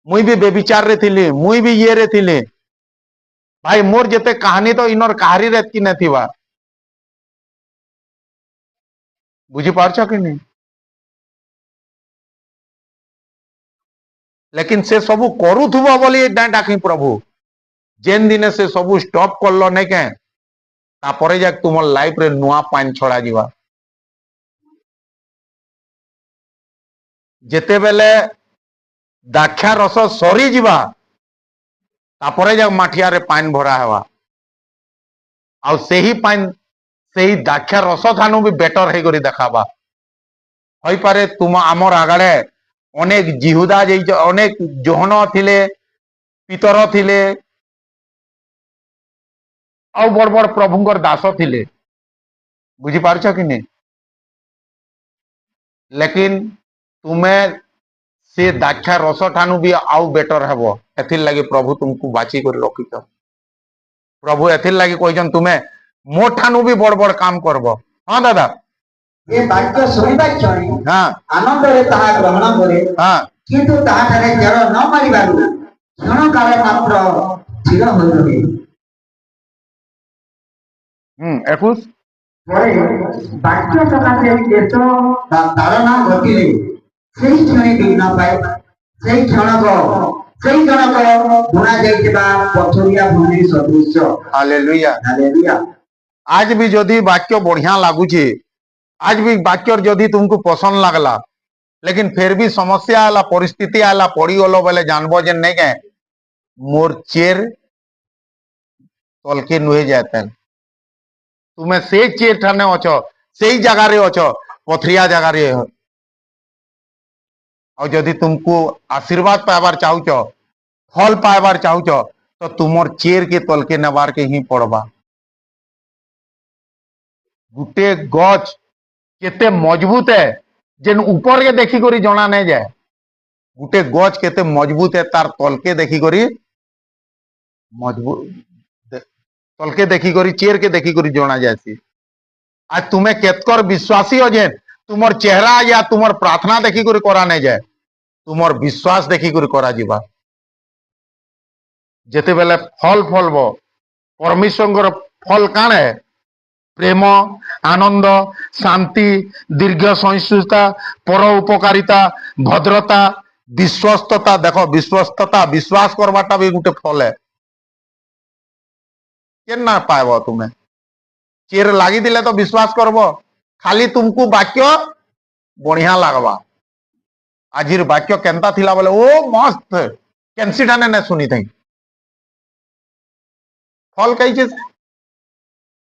মুই বি বেবিচার রে থিলি মুই বি ইয়ে রে থিলি ভাই মোর যেতে কাহানি তো ইনর কাহারি রে কি না থিবা বুঝি পারছ কি নি লেকিন সে সবু করুথুব বলি ডাকি প্রভু যেন দিনে সে সবু স্টপ করল নাই কে তারপরে যাক তোমার লাইফ রে নূয়া পানি ছড়া ଯିବା যেতেবেলে দাক্ষা রস সরি ଯିବା তারপরে যাক মাঠিয়ারে পানি ভরা হেবা ଆଉ ସେହି ପାଣି ସେହି ଦାକ୍ଷା ରସ ଥାନୁ ବି ବେଟର ହେଇକରି ଦେଖାବା হইপারে তুম আমার আগাড়ে অনেক জিহুদা যাইছ অনেক জোহন থিলে পিতর থিলে ଆଉ ବଡ ବଡ ପ୍ରଭୁଙ୍କର ଦାସ ଥିଲେ ବୁଝିପାରୁଛ କି ନି ଲେକିନ ତୁମେ ସେ ଦାକ୍ଷା ରସ ଠାନୁ ବି ଆଉ ବେଟର ହେବ ଏଥିର ଲାଗି ପ୍ରଭୁ ତୁମକୁ ବାଛି କରି ରଖିଛ ପ୍ରଭୁ ଏଥିର ଲାଗି କହିଛନ୍ ତୁମେ ମୋ ଠାନୁ ବି ବଡ ବଡ କାମ କରବ ହଁ ଦାଦା ଏ ବାକ୍ୟ ଶୁଣିବା କ୍ଷଣି ହଁ ଆନନ୍ଦରେ ତାହା ଗ୍ରହଣ କରେ ହଁ କିନ୍ତୁ ତାହାଠାରେ ଜଳ ନ ମାରିବାରୁ କ୍ଷଣ କାଳ ମାତ୍ର ସ୍ଥିର ହୋଇ ରହେ 21 ପରେ ବାକ୍ୟ ସକାଶେ ଦେଶ ବା ତାଳନା ଘଟିଲେ ସେହି କ୍ଷଣି ବିଘ୍ନ ପାଏ ସେହି ଜଣକ ବୁଣା ଯାଇଥିବା ପଥରିଆ ଭୂମି ସଦୃଶ ହାଲେଲୁୟା ହାଲେଲୁୟା आज भी जदि वाक्य बढ़िया लागुचे आज भी वाक्य जदि तुमको पसंद लगला लेकिन फिर भी समस्या आला परिस्थिति आला पड़ी गलो बोले जानबो जे नहीं के मोर चेर तलके नुहे जाते तुम्हें से चेर ठाने अछ से जगह रे अछ पथरिया जगह रे और जदि तुमको आशीर्वाद पाइबार चाहूच फल पाइबार चाहूच तो तुमर चेर के तलके नेबार के ही पड़बा गुटे गच केते मजबूत है जेन ऊपर के देखी करी जना नहीं जाए गुटे गच केते मजबूत है तार तल के देखी करी मजबूत तलके देखी करी चेर के देखी करी जना जासी आज तुम्हें केतकर विश्वासी हो जेन तुमर चेहरा या तुमर प्रार्थना देखी करी करा नहीं जाए तुमर विश्वास देखी करी करा जीवा जेते बेले फल फलबो परमेश्वर फल काण है प्रेम आनंद शांति दीर्घ सहिष्णुता पर उपकारिता भद्रता विश्वस्तता देखो विश्वस्तता विश्वास करवाटा भी गोटे फल है केना पाएब तुम्हें चेर लगी दिले तो विश्वास करब खाली तुमको वाक्य बढ़िया लगवा आजिर वाक्य केनता थिला बोले ओ मस्त केनसीटा ने सुनी थी फल कही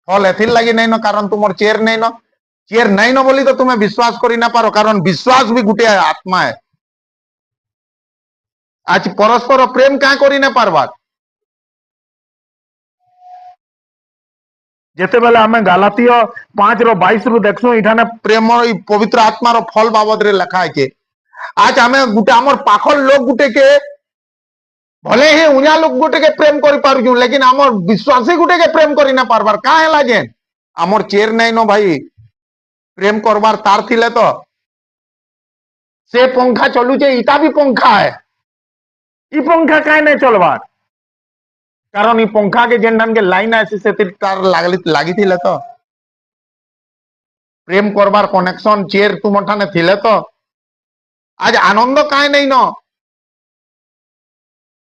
फल एथिर लगी नहीं न कारण तुम चेर नहीं न बोली तो तुम्हें विश्वास करी ना पारो कारण विश्वास भी गुटे आत्मा है आज परस्पर प्रेम क्या करी ना पारबा जेते बेले आमे गालातिय 5:22 रु देखसु इठाने प्रेम पवित्र आत्मार फल बाबद रे लिखा है आज आमे गुटे आमर पाखर लोग गुटे के भले ही उन्या लोग गुटे के प्रेम करि पारुछु लेकिन आमर विश्वासी गुटे के प्रेम करि ना पारबार का हैला जेन आमर चेर नहीं न भाई प्रेम करबार तार थिले तो से पंखा चलुचे इटा भी पंखा है ई पंखा काहे नहीं चलबार कारण ई पंखा के जेन ढंग के लाइन आसी से तार लागी थिले तो प्रेम करबार कनेक्शन चेर तुम ठाने थिले तो आज आनंद काहे नहीं न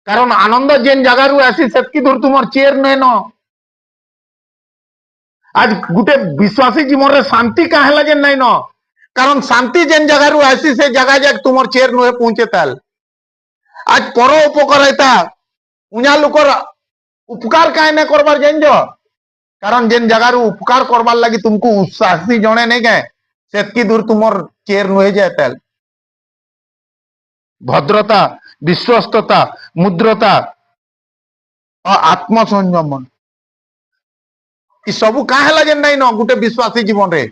कारण आनंद जेन जगह रु आसी सेतकी दूर तुमर चेर नहीं न आज गुटे विश्वासी जीवन रे शांति का हैला जेन नहीं न कारण शांति जेन जगह रु आसी से जगह जग तुमर चेर नुहे पहुंचे ताल आज पर उपकारिता उन्या लोकर उपकार काहे नहीं करबार जेन जो कारण जेन जगह रु उपकार करबार लगी तुमको उत्साही जणे नहीं गए सेतकी दूर तुमर चेर नुहे जाए ताल भद्रता विश्वस्तता मुद्रता और आत्मसंयम सबू क्या लगे नहीं न गोटे विश्वासी जीवन रे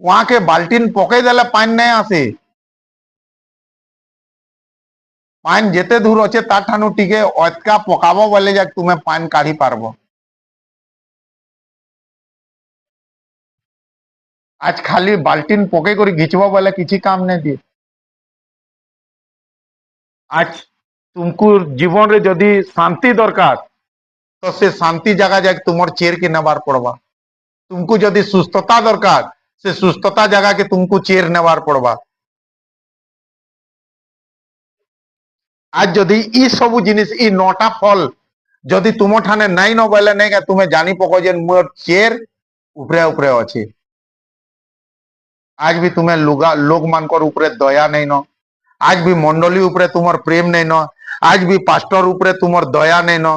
वहां के बाल्टीन पकई देले पानी नहीं आसे पानी जेते दूर अच्छे तार ठानु टिके अतका पकाबो बोले जाक तुम्हें पानी काढ़ी पारबो आज खाली बाल्टीन पकई कर घिचबो बोले किसी काम नहीं दिए आज तुमको जीवन रे जदि शांति दरकार तो से शांति जगह जाके तुमर चेर के नेबार पड़वा तुमको जदि सुस्थता दरकार से सुस्थता जगह के तुमको चेर नेबार पड़वा आज जदि ई सबू जिनिस ई 9टा फल जदि तुम ठाने नहीं न बोले नहीं का तुम्हें जानी पको जे मोर चेर ऊपरे ऊपरे अच्छे आज भी तुम्हें लोग मानकर ऊपरे दया नहीं न आज भी मंडली ऊपरे तुमर प्रेम नहीं न आज भी पास्टर ऊपरे तुमर दया नहीं न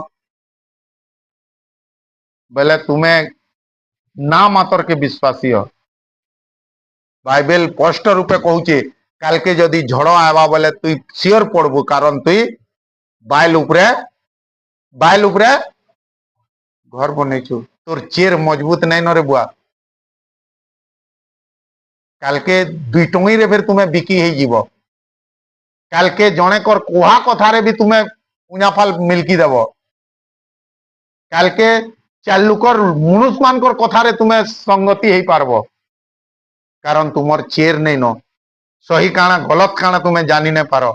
बोले तुम्हें ना मातर के विश्वासी हो बाइबल स्पष्ट रूपे कहूचे काल के जदि झड़ आवा बोले तुई सियर पड़बू कारण तुई बाइल ऊपरे घर बनईछु तोर चेर मजबूत नहीं न रे बुआ काल के 2 टंगी रे फिर तुम्हें बिकी ही जीव काल के जने कर कोहा कथा रे भी तुम्हें उना फल मिलकी देव काल के चालुकर मनुष्य मानकर कथा रे तुम्हें संगति ही पारबो कारण तुमर चेर नहीं न सही काना गलत काना तुम्हें जानी नहीं पारो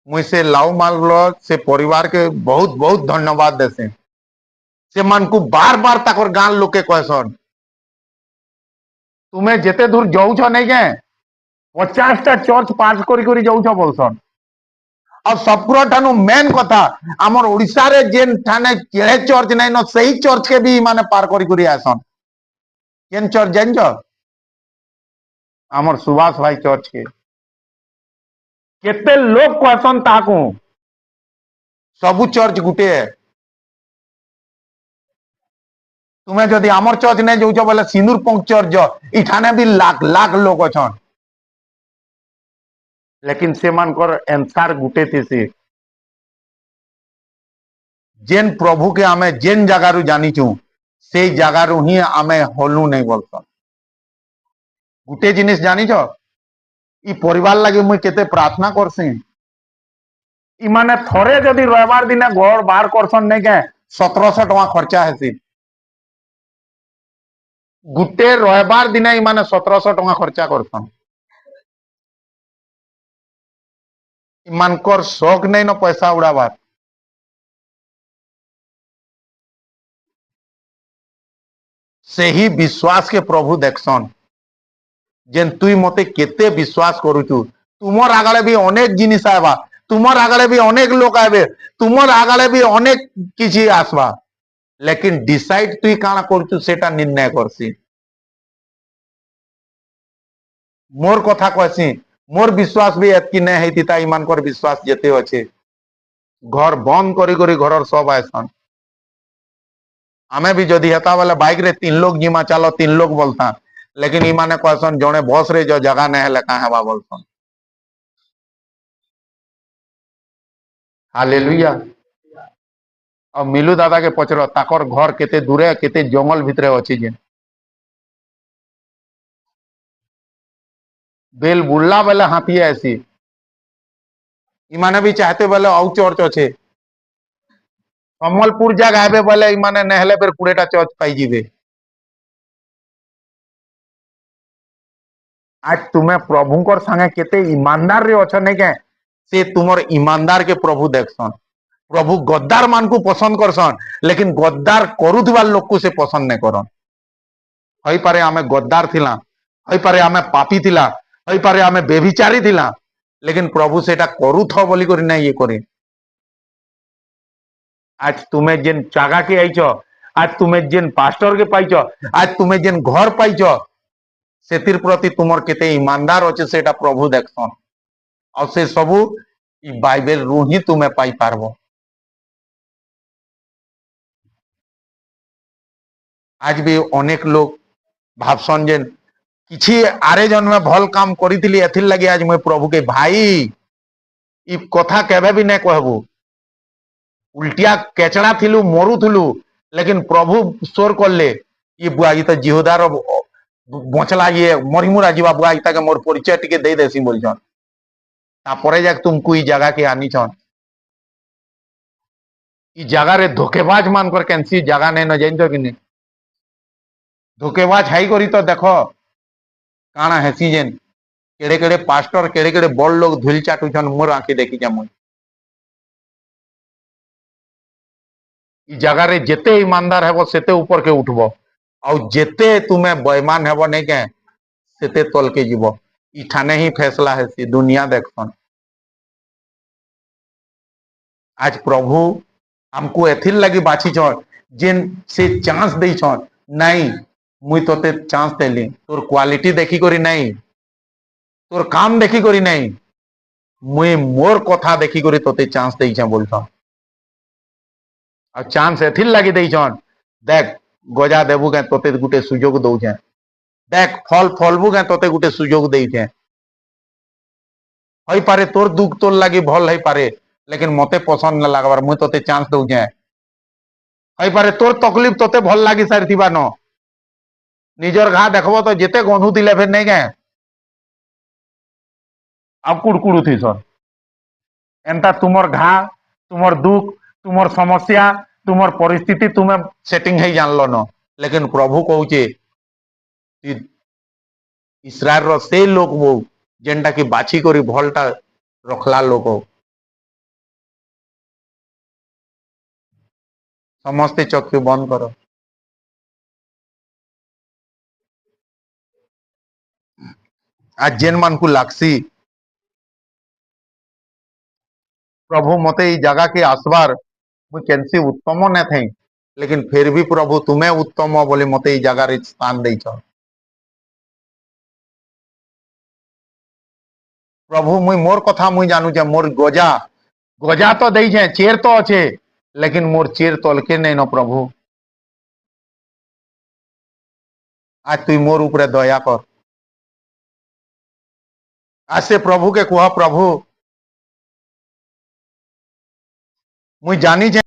मुझे से लाउ माल से परिवार के बहुत बहुत धन्यवाद देसे से मन को बार बार ताकर गान लोके कहसन तुम्हें जेते दूर जाऊछ नहीं गए 50टा चर्च पास करी जाऊछ बोलसन और सबपुर ठानु मेन कथा आमर ओडिशा रे जेन ठाने केड़े चर्च नहीं न सही चर्च के भी माने पार करी आसन केन चर्च जानछ आमर सुभाष भाई चर्च के केते लोग कहसन ताकू सबु चर्च गुटे है तुम्हें जदि आमर चर्च नहीं जाऊछ बोले सिंदूर पंख चर्च इठाने भी लाख लाख लोग अछन लेकिन से मानकर आंसर गुटे थी जेन प्रभु के आमे जेन जगारू जानी छू से जगारू ही आमे होलू नहीं बोलसन गुटे जिनिस जानिछ इ परिवार लगे मुई केते प्रार्थना करसी इमाने थोड़े जदि रविवार दिने घर बाहर करसन नहीं के 1700 टका खर्चा हेसी गुटे रविवार दिने इमाने 1700 टका खर्चा करसन इमानकर शौक नहीं न पैसा उड़ाबार से ही विश्वास के प्रभु देखसन जेन तुई मते केते विश्वास करूचु तुमर आगले भी अनेक जिनिस आबा तुमर आगले भी अनेक लोग आबे तुमर आगले भी अनेक किछि आसबा लेकिन डिसाइड तुई काना करचु सेटा निर्णय करसी मोर कथा कहसी मोर विश्वास भी एतकी नहीं हेतिता इमानकर विश्वास जेते अच्छे घर बंद करी करी घरर सब आयसन आमे भी जदि हेता वाला बाइक रे 3 लोग जिमा चलो 3 लोग बोलता लेकिन इमाने कहसन जने बस रे जो जगह नहीं हेले का हेबा बोलसन हालेलुया और मिलू दादा के पचरो ताकर घर केते दूरे केते जंगल भितरे अछि जे बेल बुल्ला बेले हाथी ऐसी इमाने भी चाहते बेले औ चर्च अच्छे कमलपुर जगह आबे बोले इमाने नहले फिर 20टा चर्च पाई जीवे आज तुम्हें प्रभुकर संगे केते ईमानदार रे अछ नहीं के से तुमर ईमानदार के प्रभु देखसन प्रभु गद्दार मान को पसंद करसन लेकिन गद्दार करुथबा लोग को से पसंद नहीं करन हई पारे आमे गद्दार थिला हई पारे आमे पापी थिला हई पारे आमे बेभिचारी थिला लेकिन प्रभु सेटा करुथ बोली करी नहीं ये करी आज तुम्हें जेन चागा के आईच आज तुम्हें जेन पास्टर के पाइच आज तुम्हें जेन घर पाइच सेतिर प्रति तुमर केते ईमानदार अच्छे सेटा प्रभु देखसन और से सबू इ बाइबल रु ही तुम्हें पाई पारबो आज भी अनेक लोग भावसन जेन किछि आरे जन्म भल काम करिथिली एथिर लगे आज मैं प्रभु के भाई इ कथा केबे भी नहीं कहबू उल्टिया केचड़ा थिलु मरुथुलु लेकिन प्रभु स्वर करले ये बुआ ये तो जिहोदार बचला ये मरिमुरा जीवा बुआ इता के मोर परिचय टिके दे देसी बोलछन तापरे जाक तुमको ई जगह के आनी छन ई जगह रे धोखेबाज मान कर कैंसी जगह नहीं न जाइन कि नहीं धोखेबाज हाई करी तो देखो काना हेसी जेन केड़े केड़े पास्टर केड़े केड़े बड़ लोग धुल चाटुछन मोर आंखी देखी जा मुई ई जगह रे जेते ईमानदार हेबो सेते ऊपर के उठबो और जेते तुम्हें बेईमान हेबो नहीं के सेते तल के जीवो इठाने ही फैसला है सी दुनिया देखसन आज प्रभु हमको एथिर लगी बाछी छन जेन से चांस दे छन नहीं मुई तोते चांस देली तोर क्वालिटी देखी करी नहीं तोर काम देखी करी नहीं मुई मोर कथा देखी करी तोते चांस दे छ बोलछन और चांस एथिर लगी दे छन देख गजा देबू के तोते गुटे सुजोग दउ छ देख फल फलबू के तोते गुटे सुजोग दे छ हई पारे तोर दुख तोर लगी भल हई पारे लेकिन मते पसंद न लागबार मुई तोते चांस दउ छ हई पारे तोर तकलीफ तोते भल लागी सारथिबा न निजर घा देखबो तो जेते गंधु दिले फिर नहीं गए अब कुड़कुड़ू थी सर एंता तुमर घा तुमर दुख तुमर समस्या तुमर परिस्थिति तुम्हें सेटिंग है जान लो न लेकिन प्रभु कहूचे इस्राएल रो से लोक वो जेनटा की बाछी करी भलटा रखला लोक समस्ते चक्षु बंद करो आज जेन मान को लागसी प्रभु मते ई जगह के आसबार मुझे कैंसी उत्तम न थे लेकिन फिर भी प्रभु तुम्हें उत्तम बोले मते ई जगह रे स्थान दे छ प्रभु मुई मोर कथा मुई जानू छे मोर गजा गजा तो दे छे चेर तो अच्छे लेकिन मोर चेर तलके नहीं न प्रभु आज तु मोर ऊपर दया कर आज से प्रभु के कह प्रभु मुई जानी छे